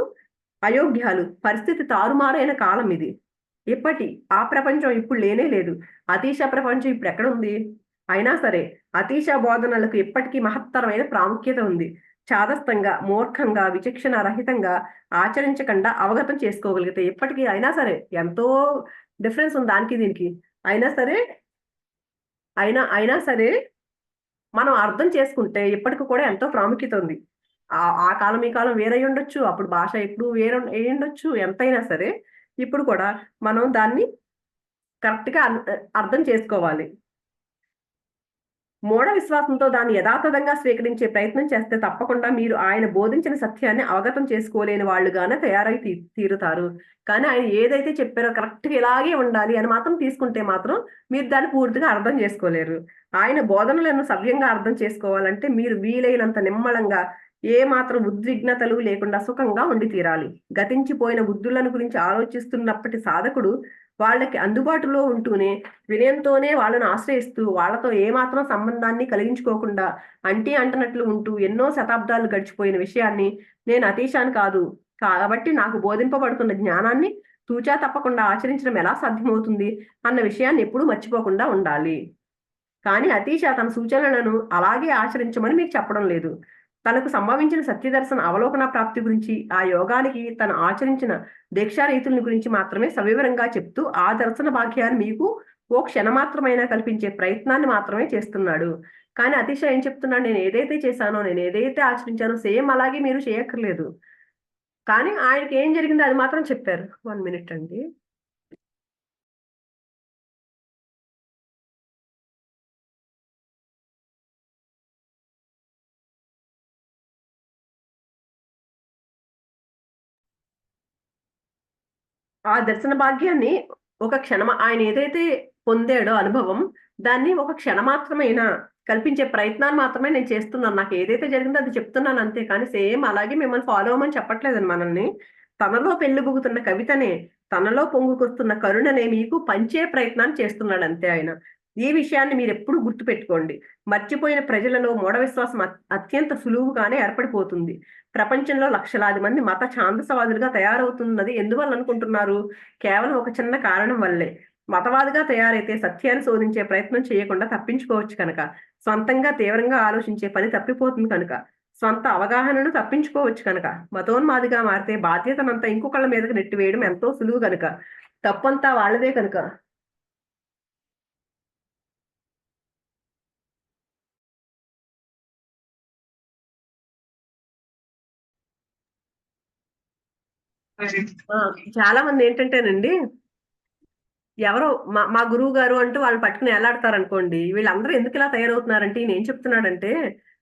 అయోగ్యాలు. పరిస్థితి తారుమారైన కాలం ఇది. ఆ ప్రపంచం ఇప్పుడు లేనే లేదు. అతీష ప్రపంచం ఇప్పుడు ఎక్కడుంది? అయినా సరే అతీష బోధనలకు ఇప్పటికీ మహత్తరమైన ప్రాముఖ్యత ఉంది. చాదస్తంగా, మూర్ఖంగా, విచక్షణ రహితంగా ఆచరించకుండా అవగతం చేసుకోగలిగితే ఇప్పటికీ అయినా సరే ఎంతో డిఫరెన్స్ ఉంది దానికి దీనికి. అయినా సరే అయినా సరే మనం అర్థం చేసుకుంటే ఇప్పటికి కూడా ఎంతో ప్రాముఖ్యత ఉంది. ఆ కాలం ఈ కాలం వేరయ్యుండొచ్చు. అప్పుడు భాష ఇప్పుడు వేరే అయ్యుండొచ్చు. ఎంతైనా సరే ఇప్పుడు కూడా మనం దాన్ని కరెక్ట్‌గా అర్థం చేసుకోవాలి. మూఢ విశ్వాసంతో దాన్ని యథాతథంగా స్వీకరించే ప్రయత్నం చేస్తే తప్పకుండా మీరు ఆయన బోధించిన సత్యాన్ని అవగతం చేసుకోలేని వాళ్ళుగానే తయారై తీరుతారు. కానీ ఆయన ఏదైతే చెప్పారో కరెక్ట్‌గా ఇలాగే ఉండాలి అని మాత్రం తీసుకుంటే మాత్రం మీరు దాన్ని పూర్తిగా అర్థం చేసుకోలేరు. ఆయన బోధనలను సవ్యంగా అర్థం చేసుకోవాలంటే మీరు వీలైనంత నిమ్మళంగా, ఏ మాత్రం ఉద్విగ్నతలు లేకుండా సుఖంగా ఉండి తీరాలి. గతించిపోయిన బుద్ధులను గురించి ఆలోచిస్తున్నప్పటి సాధకుడు వాళ్ళకి అందుబాటులో ఉంటూనే, వినయంతోనే వాళ్ళను ఆశ్రయిస్తూ, వాళ్ళతో ఏమాత్రం సంబంధాన్ని కలిగించుకోకుండా అంటనట్లు ఉంటూ ఎన్నో శతాబ్దాలు గడిచిపోయిన విషయాన్ని నేను అతీశాను కాదు. కాబట్టి నాకు బోధింపబడుతున్న జ్ఞానాన్ని తూచా తప్పకుండా ఆచరించడం ఎలా సాధ్యమవుతుంది అన్న విషయాన్ని ఎప్పుడూ మర్చిపోకుండా ఉండాలి. కానీ అతీష తన సూచనలను అలాగే ఆచరించమని మీకు చెప్పడం లేదు. తనకు సంభవించిన సత్యదర్శన అవలోకన ప్రాప్తి గురించి, ఆ యోగానికి తను ఆచరించిన దీక్షారీతుల్ని గురించి మాత్రమే సవివరంగా చెప్తూ ఆ దర్శన భాగ్యాన్ని మీకు ఓ క్షణమాత్రమైనా కల్పించే ప్రయత్నాన్ని మాత్రమే చేస్తున్నాడు. కానీ అతీష ఏం చెప్తున్నాడు, నేను ఏదైతే చేశానో, నేను ఏదైతే ఆచరించానో సేమ్ అలాగే మీరు చేయక్కర్లేదు. కానీ ఆయనకి ఏం జరిగిందో అది మాత్రం చెప్పారు. 1 మినిట్ అండి. ఆ దర్శన భాగ్యాన్ని ఒక ఆయన ఏదైతే పొందాడో అనుభవం, దాన్ని ఒక క్షణమాత్రమైనా కల్పించే ప్రయత్నాన్ని మాత్రమే నేను చేస్తున్నాను. నాకు ఏదైతే జరిగిందో అది చెప్తున్నాను అంతే. కానీ సేమ్ అలాగే మిమ్మల్ని ఫాలో అవ్వమని చెప్పట్లేదండి మనల్ని. తనలో పెళ్లిబుగుతున్న కవితనే, తనలో పొంగుకొస్తున్న కరుణనే మీకు పంచే ప్రయత్నాన్ని చేస్తున్నాడు అంతే ఆయన. ఈ విషయాన్ని మీరు ఎప్పుడు గుర్తుపెట్టుకోండి. మర్చిపోయిన ప్రజలలో మూఢ విశ్వాసం అత్యంత సులువుగానే ఏర్పడిపోతుంది. ప్రపంచంలో లక్షలాది మంది మత ఛాందసవాదులుగా తయారవుతున్నది ఎందువల్ల అనుకుంటున్నారు? కేవలం ఒక చిన్న కారణం వల్లే. మతవాదిగా తయారైతే సత్యాన్ని శోధించే ప్రయత్నం చేయకుండా తప్పించుకోవచ్చు కనుక. స్వంతంగా తీవ్రంగా ఆలోచించే పని తప్పిపోతుంది కనుక. స్వంత అవగాహనను తప్పించుకోవచ్చు కనుక. మతోన్మాదిగా మారితే బాధ్యతనంతా ఇంకొకళ్ళ మీదకి నెట్టివేయడం ఎంతో సులువు కనుక. తప్పంతా వాళ్ళదే కనుక. చాలా మంది ఏంటంటేనండి, ఎవరో మా గురువు గారు అంటూ వాళ్ళని పట్టుకుని ఎలాడతారనుకోండి. వీళ్ళందరూ ఎందుకు ఇలా తయారవుతున్నారంటే ఈయన ఏం చెప్తున్నాడంటే,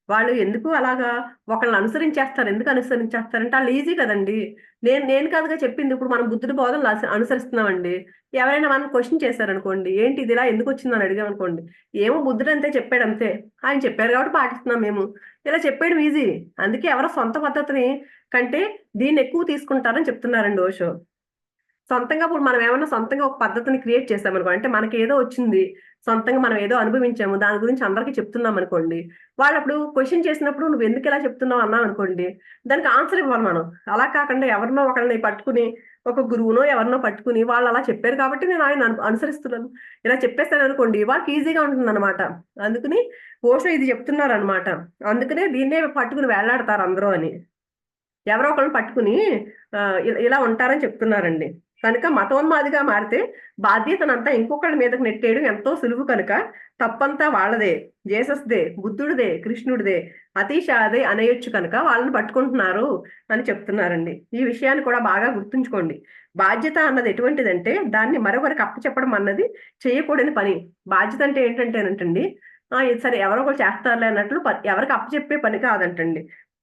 వాళ్ళు ఎందుకు అలాగా ఒకళ్ళని అనుసరించేస్తారు. ఎందుకు అనుసరించేస్తారంటే ఆళ్ళు ఈజీ కదండీ. నేను నేను కాదుగా చెప్పింది. ఇప్పుడు మనం బుద్ధుడి బోధనలు అనుసరిస్తున్నామండి. ఎవరైనా మనం క్వెషన్ చేశారనుకోండి, ఏంటి ఇది ఇలా ఎందుకొచ్చిందని అడిగామనుకోండి, ఏమో బుద్ధుడు అంతే చెప్పాడంతే. ఆయన చెప్పారు కాబట్టి పాటిస్తున్నాం మేము. ఇలా చెప్పేయడం ఈజీ. అందుకే ఎవరో సొంత పద్ధతిని కంటే దీన్ని ఎక్కువ తీసుకుంటారని చెప్తున్నారండి ఓషో. సొంతంగా ఇప్పుడు మనం ఏమన్నా సొంతంగా ఒక పద్ధతిని క్రియేట్ చేసామనుకో, అంటే మనకేదో వచ్చింది. సొంతంగా మనం ఏదో అనుభవించాము. దాని గురించి అందరికీ చెప్తున్నామనుకోండి. వాళ్ళప్పుడు క్వెషన్ చేసినప్పుడు "నువ్వెందుకు ఇలా చెప్తున్నావు?" అన్నామనుకోండి. దానికి ఆన్సర్ ఇవ్వాలి మనం. అలా కాకుండా ఎవరినో ఒకళ్ళని పట్టుకుని, ఒక గురువునో ఎవరినో పట్టుకుని వాళ్ళు అలా చెప్పారు కాబట్టి నేను ఆయన అనుసరిస్తున్నాను. ఇలా చెప్పేసాననుకోండి వాళ్ళకి ఈజీగా ఉంటుందన్నమాట. అందుకని ఓషో ఇది చెప్తున్నారనమాట. అందుకనే దీన్నే పట్టుకుని వేలాడతారు అందరూ అని. ఎవరో ఒకళ్ళని పట్టుకుని ఇలా ఉంటారని చెప్తున్నారండి. కనుక మతోన్మాదిగా మారితే బాధ్యతనంతా ఇంకొకళ్ళ మీదకి నెట్టేయడం ఎంతో సులువు కనుక తప్పంతా వాళ్ళదే. జీసస్‌దే, బుద్ధుడిదే, కృష్ణుడిదే, అతీషాదే అనేయొచ్చు కనుక వాళ్ళని పట్టుకుంటున్నారు అని చెప్తున్నారండి. ఈ విషయాన్ని కూడా బాగా గుర్తుంచుకోండి. బాధ్యత అన్నది ఎటువంటిదంటే దాన్ని మరొకరికి అప్పచెప్పడం అన్నది చేయకూడని పని. బాధ్యత అంటే ఏంటంటేనంటండి, ఇది సరే ఎవరో ఒకళ్ళు చేస్తారులే అన్నట్లు ఎవరికి అప్పచెప్పే పని కాదంటండి.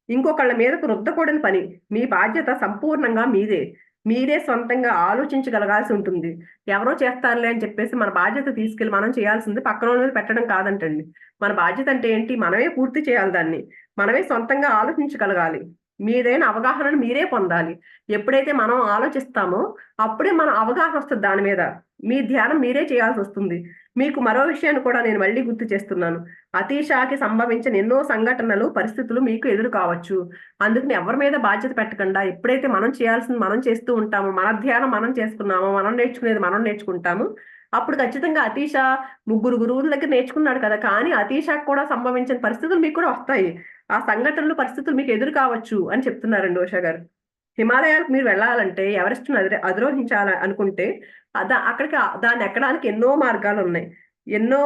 ఇంకొకళ్ళ మీదకు రుద్దకూడని పని. మీ బాధ్యత సంపూర్ణంగా మీదే. మీరే సొంతంగా ఆలోచించగలగాల్సి ఉంటుంది. ఎవరో చేస్తారులే అని చెప్పేసి మన బాధ్యత తీసుకెళ్ళి మనం చేయాల్సింది పక్కనోళ్ళ మీద పెట్టడం కాదంటండి. మన బాధ్యత అంటే ఏంటి? మనమే పూర్తి చేయాలి దాన్ని. మనమే సొంతంగా ఆలోచించగలగాలి. మీదైన అవగాహనను మీరే పొందాలి. ఎప్పుడైతే మనం ఆలోచిస్తామో అప్పుడే మన అవగాహన వస్తది దాని మీద. మీ ధ్యానం మీరే చేయాల్సొస్తుంది. మీకు మరో విషయాన్ని కూడా నేను మళ్ళీ గుర్తు చేస్తున్నాను. అతీషాకి సంభవించిన ఎన్నో సంఘటనలు, పరిస్థితులు మీకు ఎదురు కావచ్చు. అందుకని ఎవరి మీద బాధ్యత పెట్టకుండా ఎప్పుడైతే మనం చేయాల్సింది మనం చేస్తూ ఉంటామో, మన ధ్యానం మనం చేసుకున్నామో, మనం నేర్చుకునేది మనం నేర్చుకుంటాము. అప్పుడు ఖచ్చితంగా అతీష ముగ్గురు గురువుల దగ్గర నేర్చుకున్నాడు కదా! కానీ అతీషకు కూడా సంభవించిన పరిస్థితులు మీకు కూడా వస్తాయి. ఆ సంఘటనలు, పరిస్థితులు మీకు ఎదురు కావచ్చు అని చెప్తున్నారండి ఉషా గారు. హిమాలయాలకు మీరు వెళ్ళాలంటే ఎవరెస్ట్‌ని అధిరోహించాలి అనుకుంటే అక్కడికి దాన్ని ఎక్కడానికి ఎన్నో మార్గాలున్నాయి. ఎన్నో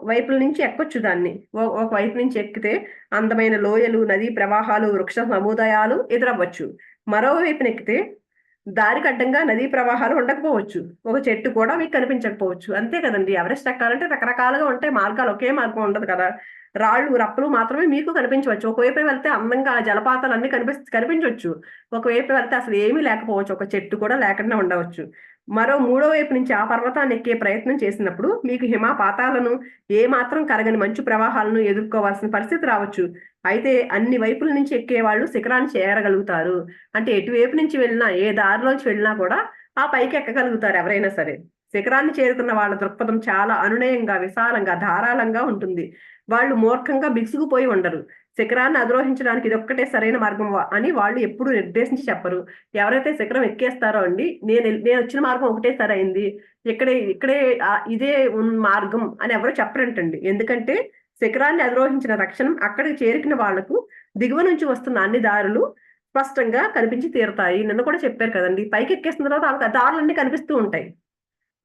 వైపుల నుంచి ఎక్కొచ్చు దాన్ని. ఒక వైపు నుంచి ఎక్కితే అందమైన లోయలు, నదీ ప్రవాహాలు, వృక్ష సముదాయాలు ఎదురవ్వచ్చు. మరో వైపున ఎక్కితే దారికి అడ్డంగా నదీ ప్రవాహాలు ఉండకపోవచ్చు. ఒక చెట్టు కూడా మీకు కనిపించకపోవచ్చు. అంతే కదండీ! ఎవరెస్ట్ ఎక్కాలంటే రకరకాలుగా ఉంటాయి మార్గాలు. ఒకే మార్గం ఉండదు కదా! రాళ్ళు, రప్పలు మాత్రమే మీకు కనిపించవచ్చు. ఒకవైపే వెళ్తే అందంగా జలపాతాలన్నీ కనిపించొచ్చు. ఒకవైపు వెళ్తే అసలు ఏమీ లేకపోవచ్చు. ఒక చెట్టు కూడా లేకుండా ఉండవచ్చు. మూడో వైపు నుంచి ఆ పర్వతాన్ని ఎక్కే ప్రయత్నం చేసినప్పుడు మీకు హిమపాతాలను ఏమాత్రం కరగని మంచు ప్రవాహాలను ఎదుర్కోవాల్సిన పరిస్థితి రావచ్చు. అయితే అన్ని వైపుల నుంచి ఎక్కేవాళ్ళు శిఖరాన్ని చేరగలుగుతారు. అంటే ఎటువైపు నుంచి వెళ్ళినా, ఏ దారిలోంచి వెళ్ళినా కూడా ఆ పైకి ఎక్కగలుగుతారు ఎవరైనా సరే. శిఖరాన్ని చేరుకున్న వాళ్ళ దృక్పథం చాలా అనునయంగా, విశాలంగా, ధారాళంగా ఉంటుంది. వాళ్ళు మూర్ఖంగా బిగుసుకుపోయి ఉండరు. శిఖరాన్ని అధిరోహించడానికి ఇదొక్కటే సరైన మార్గం అని వాళ్ళు ఎప్పుడు నిర్దేశించి చెప్పరు. ఎవరైతే శిఖరం ఎక్కేస్తారో అండి, నేనొచ్చిన మార్గం ఒకటే సరైంది. ఇక్కడే ఇదే మార్గం అని ఎవరు చెప్పరంటండి. ఎందుకంటే శిఖరాన్ని అధిరోహించిన తక్షణం అక్కడికి చేరుకున్న వాళ్లకు దిగువ నుంచి వస్తున్న అన్ని దారులు స్పష్టంగా కనిపించి తీరుతాయి. నిన్న కూడా చెప్పారు కదండీ! పైకెక్కేసిన తర్వాత ఆళ్ళకి ఆ దారులన్నీ కనిపిస్తూ ఉంటాయి.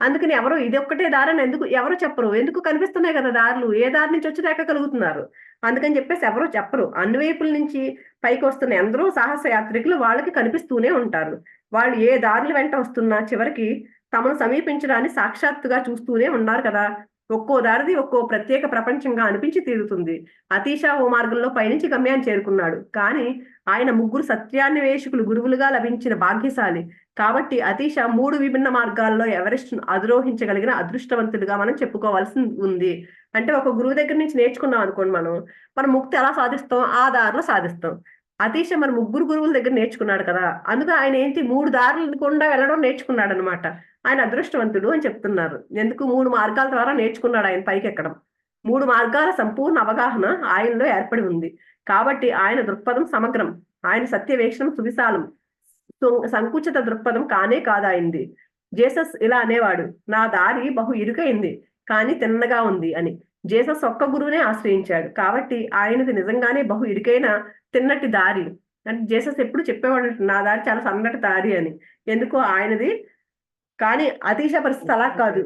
అందుకని ఎవరు ఇదొక్కటే దారని ఎవరు చెప్పరు. ఎందుకు కనిపిస్తున్నాయి కదా దారులు. ఏ దారి నుంచి వచ్చి ఎక్కగలుగుతున్నారు. అందుకని చెప్పేసి ఎవరు చెప్పరు. అన్ని వైపుల నుంచి పైకొస్తున్న ఎందరో సాహస యాత్రికులు వాళ్ళకి కనిపిస్తూనే ఉంటారు. వాళ్ళు ఏ దారుల వెంట వస్తున్నా చివరికి తమను సమీపించడాన్ని సాక్షాత్తుగా చూస్తూనే ఉన్నారు కదా! ఒక్కో దారిది ఒక్కో ప్రత్యేక ప్రపంచంగా అనిపించి తీరుతుంది. అతీష ఓ మార్గంలో పయనించి గమ్యాన్ని చేరుకున్నాడు. కానీ ఆయన ముగ్గురు సత్యాన్వేషకులు గురువులుగా లభించిన భాగ్యశాలి. కాబట్టి అతీష 3 విభిన్న మార్గాల్లో ఎవరెస్ట్‌ను అధిరోహించగలిగిన అదృష్టవంతుడిగా మనం చెప్పుకోవాల్సి ఉంది. అంటే ఒక గురువు దగ్గర నుంచి నేర్చుకున్నాం అనుకోండి మనం ముక్తి ఎలా సాధిస్తాం? ఆ దారిలో సాధిస్తాం. అతీష మరి ముగ్గురు గురువుల దగ్గర నేర్చుకున్నాడు కదా! అందుకు ఆయన ఏంటి 3 దారులు గుండా వెళ్ళడం నేర్చుకున్నాడనమాట. ఆయన అదృష్టవంతుడు అని చెప్తున్నారు. ఎందుకు 3 మార్గాల ద్వారా నేర్చుకున్నాడు ఆయన పైకెక్కడం. 3 మార్గాల సంపూర్ణ అవగాహన ఆయనలో ఏర్పడి ఉంది. కాబట్టి ఆయన దృక్పథం సమగ్రం. ఆయన సత్యవేక్షణం సువిశాలం. సంకుచిత దృక్పథం కానే కాదు ఆయనది. జీసస్ ఇలా అనేవాడు, నా దారి బహు ఇరుకైంది కానీ తిన్నగా ఉంది అని. జీసస్ ఒక్క గురువునే ఆశ్రయించాడు. కాబట్టి ఆయనది నిజంగానే బహు ఇరుకైన తిన్నటి దారి. అంటే జీసస్ ఎప్పుడు చెప్పేవాడు నా దారి చాలా సన్నటి దారి అని. ఎందుకో ఆయనది. కానీ అతీశ పరిస్థితి అలా కాదు.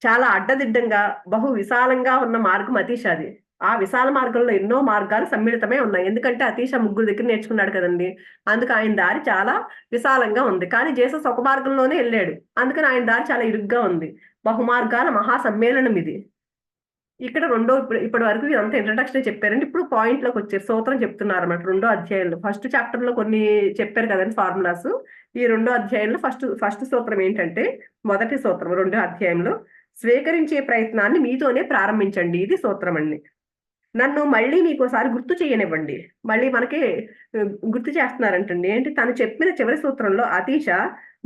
చాలా అడ్డదిడ్డంగా బహు విశాలంగా ఉన్న మార్గం అతీషది. ఆ విశాల మార్గంలో ఎన్నో మార్గాలు సమ్మిళితమే ఉన్నాయి. ఎందుకంటే అతీష 3 దగ్గర నేర్చుకున్నాడు కదండి. అందుకు ఆయన దారి చాలా విశాలంగా ఉంది. కానీ జీసస్ ఒక మార్గంలోనే వెళ్ళాడు. అందుకని ఆయన దారి చాలా ఇరుగ్గా ఉంది. బహుమార్గాల మహా సమ్మేళనం ఇది. ఇక్కడ ఇప్పటి వరకు ఇదంతా ఇంట్రడక్షన్ చెప్పారండి. ఇప్పుడు పాయింట్ లోకి వచ్చారు. సూత్రం చెప్తున్నారు అన్నమాట 2వ అధ్యాయంలో. ఫస్ట్ చాప్టర్ లో కొన్ని చెప్పారు కదండి ఫార్ములాస్. ఈ 2వ అధ్యాయంలో ఫస్ట్ సూత్రం ఏంటంటే, మొదటి సూత్రం 2వ అధ్యాయంలో స్వీకరించే ప్రయత్నాన్ని మీతోనే ప్రారంభించండి. ఇది సూత్రం అండి. నన్ను మళ్ళీ మీకోసారి గుర్తు చేయనివ్వండి. మళ్ళీ మనకి గుర్తు చేస్తున్నారంటండి. ఏంటి తను చెప్పిన చివరి సూత్రంలో అతీష,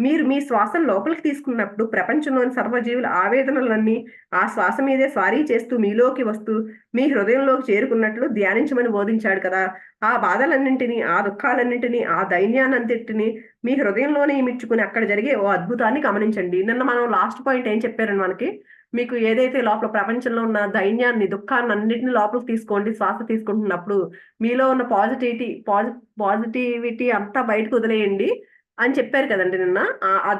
మీరు మీ శ్వాసను లోపలికి తీసుకున్నప్పుడు ప్రపంచంలోని సర్వజీవుల ఆవేదనలన్నీ ఆ శ్వాస మీదే స్వారీ చేస్తూ మీలోకి వస్తూ మీ హృదయంలోకి చేరుకున్నట్లు ధ్యానించమని బోధించాడు కదా. ఆ బాధలన్నింటినీ, ఆ దుఃఖాలన్నింటినీ, ఆ దైన్యాన్నంతటిని మీ హృదయంలోనే ఇమిడ్చుకుని అక్కడ జరిగే ఓ అద్భుతాన్ని గమనించండి. నిన్న మనం లాస్ట్ పాయింట్ ఏం చెప్పారండి మనకి, మీకు ఏదైతే లోపల ప్రపంచంలో ఉన్న దైన్యాన్ని, దుఃఖాన్ని అన్నిటిని లోపలికి తీసుకోండి. శ్వాస తీసుకుంటున్నప్పుడు మీలో ఉన్న పాజిటివిటీ అంతా బయటకు వదిలేయండి అని చెప్పారు కదండి నిన్న.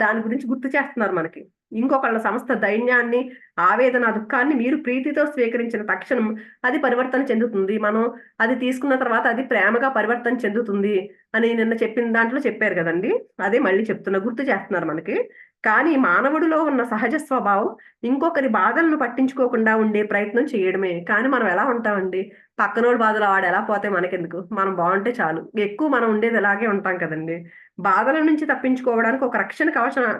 దాని గురించి గుర్తు చేస్తున్నారు మనకి. ఇంకొకళ్ళ సమస్త దైన్యాన్ని, ఆవేదన, దుఃఖాన్ని మీరు ప్రీతితో స్వీకరించిన తక్షణం అది పరివర్తన చెందుతుంది. మనం అది తీసుకున్న తర్వాత అది ప్రేమగా పరివర్తన చెందుతుంది అని నిన్న చెప్పిన దాంట్లో చెప్పారు కదండి. అదే మళ్ళీ గుర్తు చేస్తున్నారు మనకి. కానీ మానవుడిలో ఉన్న సహజ స్వభావం ఇంకొకరి బాధలను పట్టించుకోకుండా ఉండే ప్రయత్నం చేయడమే. కానీ మనం ఎలా ఉంటామండి, పక్కనోడి బాధలు వాడు ఎలా పోతే మనకెందుకు, మనం బాగుంటే చాలు. ఎక్కువ మనం ఉండేది ఇలాగే ఉంటాం కదండి. బాధల నుంచి తప్పించుకోవడానికి ఒక రక్షణ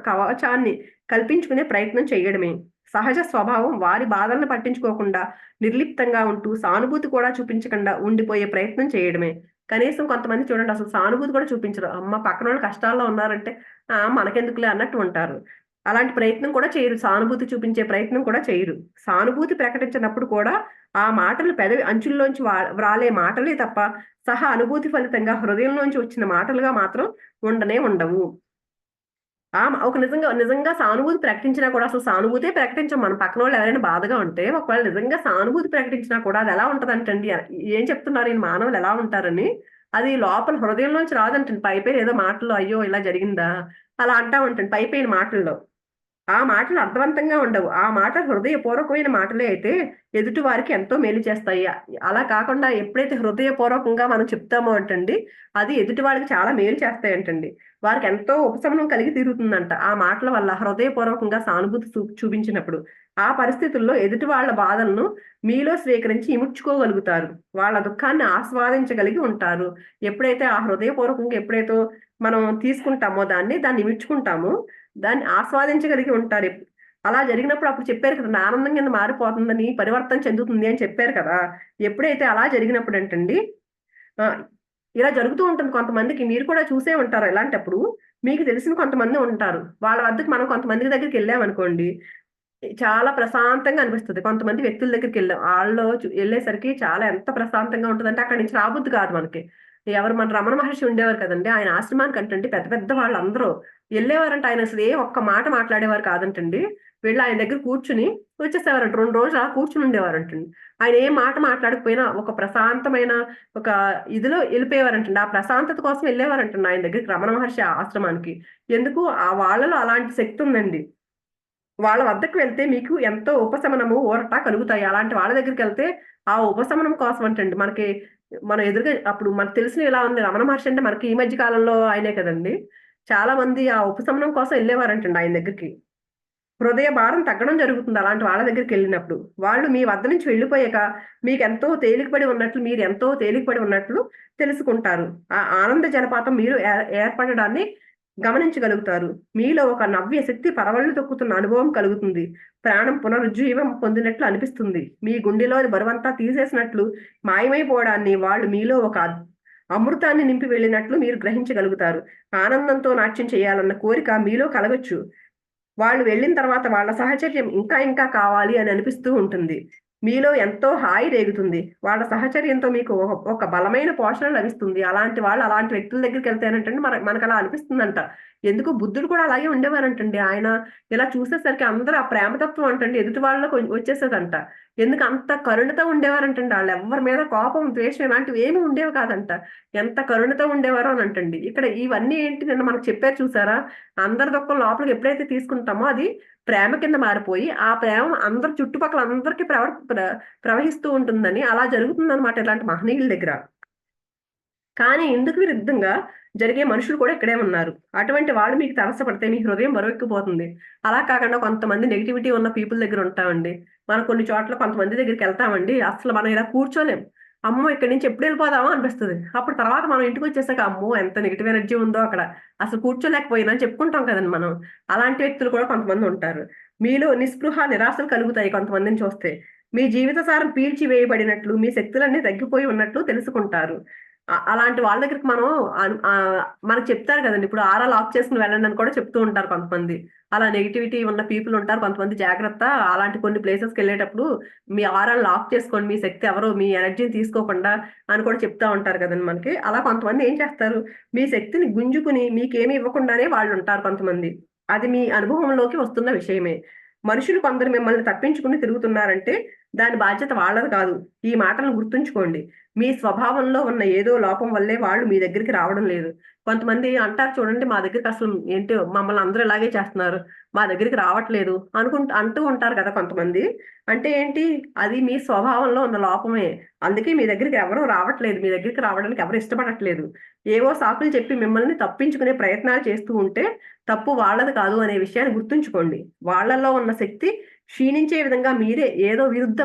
కవచాన్ని కల్పించుకునే ప్రయత్నం చేయడమే సహజ స్వభావం. వారి బాధలను పట్టించుకోకుండా నిర్లిప్తంగా ఉంటూ సానుభూతి కూడా చూపించకుండా ఉండిపోయే ప్రయత్నం చేయడమే. కనీసం కొంతమంది చూడండి, అసలు సానుభూతి కూడా చూపించరు. అమ్మ పక్కన వాళ్ళు కష్టాల్లో ఉన్నారంటే మనకెందుకులే అన్నట్టు ఉంటారు. అలాంటి ప్రయత్నం కూడా చేయరు. సానుభూతి చూపించే ప్రయత్నం కూడా చేయరు. సానుభూతి ప్రకటించినప్పుడు కూడా ఆ మాటలు పెదవి అంచుల్లోంచి వ్రాలే మాటలే తప్ప సహా అనుభూతి ఫలితంగా హృదయంలోంచి వచ్చిన మాటలుగా మాత్రం ఉండవు. ఒక నిజంగా సానుభూతి ప్రకటించినా కూడా అసలు సానుభూతే ప్రకటించం. మన పక్కన వాళ్ళు ఎవరైనా బాధగా ఉంటే ఒకవేళ నిజంగా సానుభూతి ప్రకటించినా కూడా అది ఎలా ఉంటదంటండి, ఏం చెప్తున్నారు ఈ మానవులు ఎలా ఉంటారని, అది లోపల హృదయంలోంచి రాదంటండి. పైపైన ఏదో మాటల్లో అయ్యో ఇలా జరిగిందా అలా అంటా ఉంటుంది పైపైన మాటల్లో. ఆ మాటలు అర్థవంతంగా ఉండవు. ఆ మాట హృదయపూర్వకమైన మాటలే అయితే ఎదుటి వారికి ఎంతో మేలు చేస్తాయి. అలా కాకుండా ఎప్పుడైతే హృదయపూర్వకంగా మనం చెప్తామో అంటండి, అది ఎదుటి వాళ్ళకి చాలా మేలు చేస్తాయంటండి. వారికి ఎంతో ఉపశమనం కలిగి తీరుతుందంట ఆ మాటల వల్ల. హృదయపూర్వకంగా సానుభూతి చూపించినప్పుడు ఆ పరిస్థితుల్లో ఎదుటి వాళ్ళ బాధలను మీలో స్వీకరించి ఇముడ్చుకోగలుగుతారు. వాళ్ళ దుఃఖాన్ని ఆస్వాదించగలిగి ఉంటారు. ఎప్పుడైతే ఆ హృదయపూర్వకంగా ఎప్పుడైతే మనం తీసుకుంటామో దాన్ని ఇముడ్చుకుంటామో దాన్ని ఆస్వాదించగలిగి ఉంటారు. అలా జరిగినప్పుడు అప్పుడు చెప్పారు కదా, ఆనందం కింద మారిపోతుందని, పరివర్తన చెందుతుంది అని చెప్పారు కదా. ఎప్పుడైతే అలా జరిగినప్పుడు ఏంటండి, ఇలా జరుగుతూ ఉంటుంది కొంతమందికి. మీరు కూడా చూసే ఉంటారు. ఇలాంటప్పుడు మీకు తెలిసిన కొంతమంది ఉంటారు. వాళ్ళ వద్దకు మనం కొంతమంది దగ్గరికి వెళ్ళామనుకోండి, చాలా ప్రశాంతంగా అనిపిస్తుంది. కొంతమంది వ్యక్తుల దగ్గరికి వెళ్ళాం, వాళ్ళు వెళ్ళేసరికి చాలా ఎంత ప్రశాంతంగా ఉంటుందంటే అక్కడి నుంచి రాబుద్ది కాదు మనకి. ఎవరు, మన రమణ మహర్షి ఉండేవారు కదండి, ఆయన ఆశ్రమానికి అంటే పెద్ద పెద్ద వాళ్ళందరూ వెళ్ళేవారంట. ఆయన అసలు ఒక్క మాట మాట్లాడేవారు కాదంటండి. వెళ్ళి ఆయన దగ్గర కూర్చుని వచ్చేసేవారంట. 2 రోజులు అలా కూర్చుని ఉండేవారంటండి. ఆయన ఏ మాట మాట్లాడకపోయినా ఒక ప్రశాంతమైన ఒక ఇదిలో వెళ్ళిపోయేవారంటండి. ఆ ప్రశాంతత కోసం వెళ్ళేవారంటండి ఆయన దగ్గరికి, రమణ మహర్షి ఆశ్రమానికి. ఎందుకు, ఆ వాళ్ళలో అలాంటి శక్తి ఉందండి. వాళ్ళ వద్దకు వెళ్తే మీకు ఎంతో ఉపశమనము, ఊరట కలుగుతాయి. అలాంటి వాళ్ళ దగ్గరికెళ్తే ఆ ఉపశమనం కోసం అంటండి మనకి, మన ఎదురుగా అప్పుడు మనకు తెలిసిన ఇలా ఉంది. రమణ మహర్షి అంటే మనకి ఈ మధ్య కాలంలో ఆయనే కదండి. చాలా మంది ఆ ఉపశమనం కోసం వెళ్ళేవారంటండి ఆయన దగ్గరికి. హృదయ భారం తగ్గడం జరుగుతుంది అలాంటి వాళ్ళ దగ్గరికెళ్ళినప్పుడు. వాళ్ళు మీ వద్ద నుంచి వెళ్ళిపోయాక మీకెంతో తేలికపడి ఉన్నట్లు, మీరెంతో తేలికపడి ఉన్నట్లు తెలుసుకుంటారు. ఆ ఆనంద జలపాతం మీరు ఏర్పడడాన్ని గమనించగలుగుతారు. మీలో ఒక నవ్య శక్తి పరవళ్ళు తొక్కుతున్న అనుభవం కలుగుతుంది. ప్రాణం పునరుజ్జీవం పొందినట్లు అనిపిస్తుంది. మీ గుండెలోని బరువంతా తీసేసినట్లు మాయమైపోవడాన్ని వాళ్ళు మీలో ఒక అమృతాన్ని నింపి వెళ్ళినట్లు మీరు గ్రహించగలుగుతారు. ఆనందంతో నాట్యం చేయాలన్న కోరిక మీలో కలగొచ్చు. వాళ్ళు వెళ్ళిన తర్వాత వాళ్ళ సహచర్యం ఇంకా ఇంకా కావాలి అని అనిపిస్తూ ఉంటుంది. మీలో ఎంతో హాయి రేగుతుంది. వాళ్ళ సహచర్యంతో మీకు ఒక బలమైన పోషణ లభిస్తుంది. అలాంటి వాళ్ళు అలాంటి వ్యక్తుల దగ్గరికెళ్తేనంటండి మనకలా అనిపిస్తుందంట. ఎందుకు బుద్ధుడు కూడా అలాగే ఉండేవారంటండి. ఆయన ఇలా చూసేసరికి అందరూ ఆ ప్రేమతత్వం అంటండి ఎదుటి వాళ్ళలోకి వచ్చేసేదంట. ఎందుకు అంత కరుణతో ఉండేవారంటండి. ఆళ్ళెవ్వరి మీద కోపం, ద్వేషం ఇలాంటివి ఏమి ఉండేవి కాదంట. ఎంత కరుణతో ఉండేవారో అనంటండి. ఇక్కడ ఇవన్నీ ఏంటి నిన్న మనకు చెప్పారు చూసారా? అందరి దుఃఖం లోపలికి ఎప్పుడైతే తీసుకుంటామో అది ప్రేమ కింద మారిపోయి, ఆ ప్రేమ అందరి చుట్టుపక్కల అందరికి ప్రవహిస్తూ ఉంటుందని అలా జరుగుతుందనమాట ఇలాంటి మహనీయుల దగ్గర. కానీ ఇందుకు విరుద్ధంగా జరిగే మనుషులు కూడా ఇక్కడే ఉన్నారు. అటువంటి వాళ్ళు మీకు తారసపడితే మీ హృదయం బరువెక్కిపోతుంది. అలా కాకుండా కొంతమంది నెగటివిటీ ఉన్న పీపుల్ దగ్గర ఉంటామండి. మనం కొన్ని చోట్ల కొంతమంది దగ్గరికెళ్తామండి. అసలు మనం ఇలా కూర్చోలేం. అమ్మో! ఇక్కడి నుంచి ఎప్పుడు వెళ్ళిపోదామా అనిపిస్తది. అప్పుడు తర్వాత మనం ఇంటికొచ్చేసాక అమ్మో! ఎంత నెగెటివ్ ఎనర్జీ ఉందో అక్కడ. అసలు కూర్చోలేకపోయినా అని చెప్పుకుంటాం కదండీ మనం. అలాంటి వ్యక్తులు కూడా కొంతమంది ఉంటారు. మీలో నిస్పృహ, నిరాశలు కలుగుతాయి కొంతమందిని చూస్తే. మీ జీవిత సారం పీల్చివేయబడినట్లు, మీ శక్తులన్నీ తగ్గిపోయి ఉన్నట్లు తెలుసుకుంటారు. అలాంటి వాళ్ళ దగ్గరికి మనం మనకు చెప్తారు కదండీ! ఇప్పుడు ఆరా లాక్ చేసుకొని వెళ్ళండి అని కూడా చెప్తూ ఉంటారు కొంతమంది. అలా నెగటివిటీ ఉన్న పీపుల్ ఉంటారు. కొంతమంది జాగ్రత్త అలాంటి కొన్ని ప్లేసెస్‌కెళ్ళేటప్పుడు మీ ఆరాని లాక్ చేసుకోండి. మీ శక్తి ఎవరు మీ ఎనర్జీని తీసుకోకుండా అని కూడా చెప్తా ఉంటారు కదండీ మనకి. అలా కొంతమంది ఏం చేస్తారు, మీ శక్తిని గుంజుకుని మీకేమి ఇవ్వకుండానే వాళ్ళుంటారు కొంతమంది. అది మీ అనుభవంలోకి వస్తున్న విషయమే. మనుషులు కొందరు మిమ్మల్ని తప్పించుకుని తిరుగుతున్నారంటే దాని బాధ్యత వాళ్ళది కాదు. ఈ మాటలను గుర్తుంచుకోండి. మీ స్వభావంలో ఉన్న ఏదో లోపం వల్లే వాళ్ళు మీ దగ్గరికి రావడం లేదు. కొంతమంది అంటారు చూడండి, మా దగ్గరికి అసలు ఏంటో మమ్మల్ని అందరూ ఇలాగే చేస్తున్నారు. మా దగ్గరికి రావట్లేదు అంటూ ఉంటారు కదా కొంతమంది. అంటే ఏంటి? అది మీ స్వభావంలో ఉన్న లోపమే. అందుకే మీ దగ్గరికి ఎవరు రావట్లేదు. మీ దగ్గరికి రావడానికి ఎవరు ఇష్టపడట్లేదు. ఏవో సాకులు చెప్పి మిమ్మల్ని తప్పించుకునే ప్రయత్నాలు చేస్తూ ఉంటే తప్పు వాళ్ళది కాదు అనే విషయాన్ని గుర్తుంచుకోండి. వాళ్ళలో ఉన్న శక్తి క్షీణించే విధంగా మీరే ఏదో విరుద్ధ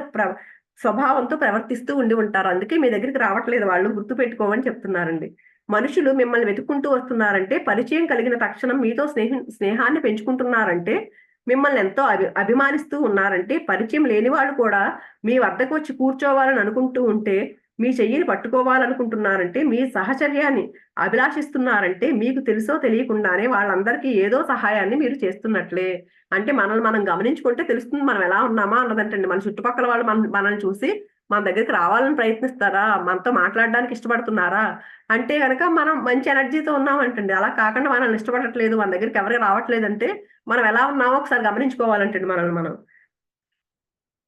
స్వభావంతో ప్రవర్తిస్తూ ఉండి ఉంటారు. అందుకే మీ దగ్గరికి రావట్లేదు వాళ్ళు గుర్తుపెట్టుకోమని చెప్తున్నారండి. మనుషులు మిమ్మల్ని వెతుక్కుంటూ వస్తున్నారంటే, పరిచయం కలిగిన తక్షణం మీతో స్నేహాన్ని పెంచుకుంటున్నారంటే, మిమ్మల్ని ఎంతో అభిమానిస్తూ ఉన్నారంటే, పరిచయం లేని వాళ్ళు కూడా మీ వద్దకు వచ్చి కూర్చోవాలని అనుకుంటూ ఉంటే, మీ చెయ్యిని పట్టుకోవాలనుకుంటున్నారంటే, మీ సహచర్యాన్ని అభిలాషిస్తున్నారంటే, మీకు తెలుసో తెలియకుండానే వాళ్ళందరికీ ఏదో సహాయాన్ని మీరు చేస్తున్నట్లే. అంటే మనల్ని మనం గమనించుకుంటే తెలుస్తుంది మనం ఎలా ఉన్నామా అన్నదంటండి. మన చుట్టుపక్కల వాళ్ళు మనల్ని చూసి మన దగ్గరికి రావాలని ప్రయత్నిస్తారా? మనతో మాట్లాడడానికి ఇష్టపడుతున్నారా? అంటే గనక మనం మంచి ఎనర్జీతో ఉన్నామంటండి. అలా కాకుండా మనల్ని ఇష్టపడట్లేదు, మన దగ్గరికి ఎవరు రావట్లేదంటే, మనం ఎలా ఉన్నామో ఒకసారి గమనించుకోవాలంటండి మనల్ని మనం.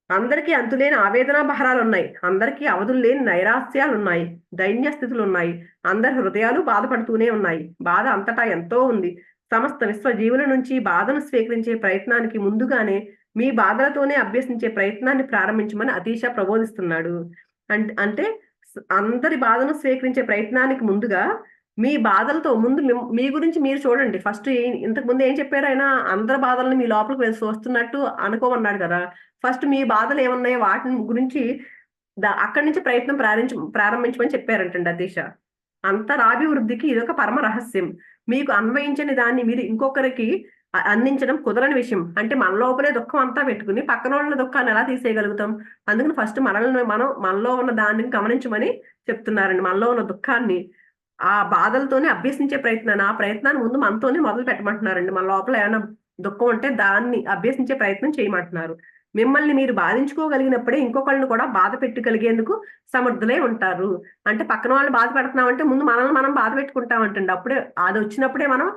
అందరికీ అంతులేని ఆవేదనా భారాలున్నాయి. అందరికీ అవధులు లేని నైరాశ్యాలున్నాయి. దైన్య స్థితులున్నాయి. అందరి హృదయాలు బాధపడుతూనే ఉన్నాయి. బాధ అంతటా ఎంతో ఉంది. సమస్త విశ్వజీవుల నుంచి బాధను స్వీకరించే ప్రయత్నానికి ముందుగానే మీ బాధలతోనే అభ్యసించే ప్రయత్నాన్ని ప్రారంభించమని అతీష ప్రబోధిస్తున్నాడు. అంటే అందరి బాధను స్వీకరించే ప్రయత్నానికి ముందుగా మీ బాధలతో ముందు మీ గురించి మీరు చూడండి. ఫస్ట్ ఇంతకు ముందు ఏం చెప్పారాయన? అందరి బాధలను మీ లోపలికి వస్తున్నట్టు అనుకోమన్నాడు కదా! ఫస్ట్ మీ బాధలేమున్నాయో వాటిని గురించి అక్కడి నుంచి ప్రయత్నం ప్రారంభించమని చెప్పారంటండి అతీష. అంతరాభివృద్ధికి ఇదొక పరమ రహస్యం. మీకు అన్వయించని దాన్ని మీరు ఇంకొకరికి అందించడం కుదరని విషయం. అంటే మన లోపలే దుఃఖం అంతా పెట్టుకొని పక్కనోళ్ళ దుఃఖాన్ని ఎలా తీసేయగలుగుతాం? అందుకని ఫస్ట్ మనల్ని మనం మనలో ఉన్న దాన్ని గమనించమని చెప్తున్నారండి. మనలో ఉన్న దుఃఖాన్ని, ఆ బాధలతోనే అభ్యసించే ప్రయత్నాన్ని, ఆ ప్రయత్నాన్ని ముందు మనతోనే మొదలు పెట్టమంటున్నారండి. మన లోపల ఏమైనా దుఃఖం ఉంటే దాన్ని అభ్యసించే ప్రయత్నం చేయమంటున్నారు. మిమ్మల్ని మీరు బాధించుకోగలిగినప్పుడే ఇంకొకళ్ళని కూడా బాధ పెట్టగలిగేందుకు సమర్థులై ఉంటారు. అంటే పక్కన వాళ్ళని బాధ పెడుతున్నామంటే ముందు మనల్ని మనం బాధ పెట్టుకుంటామంటండి. అప్పుడే అదొచ్చినప్పుడే మనం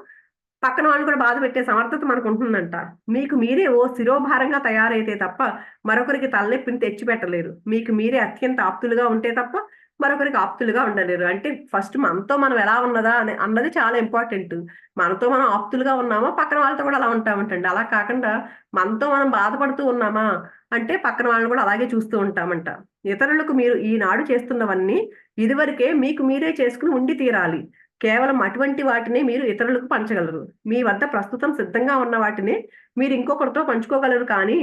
పక్కన వాళ్ళని కూడా బాధ పెట్టే సమర్థత మనకుంటుందంట. మీకు మీరే ఓ శిరోభారంగా తయారైతే తప్ప మరొకరికి తలనొప్పిని తెచ్చిపెట్టలేరు. మీకు మీరే అత్యంత ఆప్తులుగా ఉంటే తప్ప మరొకరికి ఆప్తులుగా ఉండలేరు. అంటే ఫస్ట్ మనతో మనం ఎలా ఉన్నదా అన్నది చాలా ఇంపార్టెంట్. మనతో మనం ఆప్తులుగా ఉన్నామా, పక్కన వాళ్ళతో కూడా అలా ఉంటామంటండి. అలా కాకుండా మనతో మనం బాధపడుతూ ఉన్నామా అంటే పక్కన వాళ్ళని కూడా అలాగే చూస్తూ ఉంటామంట. ఇతరులకు మీరు ఈనాడు చేస్తున్నవన్నీ ఇదివరకే మీకు మీరే చేసుకొని ఉండి తీరాలి. కేవలం అటువంటి వాటినే మీరు ఇతరులకు పంచగలరు. మీ వద్ద ప్రస్తుతం సిద్ధంగా ఉన్న వాటినే మీరు ఇంకొకరితో పంచుకోగలరు కానీ,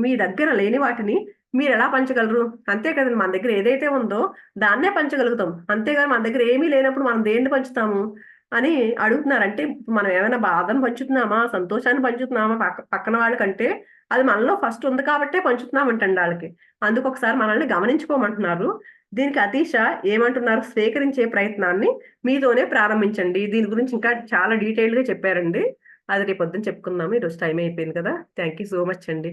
మీ దగ్గర లేని వాటిని మీరెలా పంచగలరు? అంతే కదండీ! మన దగ్గర ఏదైతే ఉందో దాన్నే పంచగలుగుతాం. అంతేగాని మన దగ్గర ఏమీ లేనప్పుడు మనం దేన్ని పంచుతాము అని అడుగుతున్నారు. అంటే మనం ఏమైనా బాధను పంచుతున్నామా? సంతోషాన్ని పంచుతున్నామా? పక్కన వాళ్ళకంటే అది మనలో ఫస్ట్ ఉంది కాబట్టే పంచుతున్నామంటండి ఆళ్ళకి. అందుకొకసారి మనల్ని గమనించుకోమంటున్నారు. దీనికి అతీష ఏమంటున్నారు, స్వీకరించే ప్రయత్నాన్ని మీతోనే ప్రారంభించండి. దీని గురించి ఇంకా చాలా డీటెయిల్డ్గా చెప్పారండి. అది రేపు పొద్దున్న చెప్పుకుందాము. ఈరోజు టైం అయిపోయింది కదా. థ్యాంక్ యూ సో మచ్ అండి.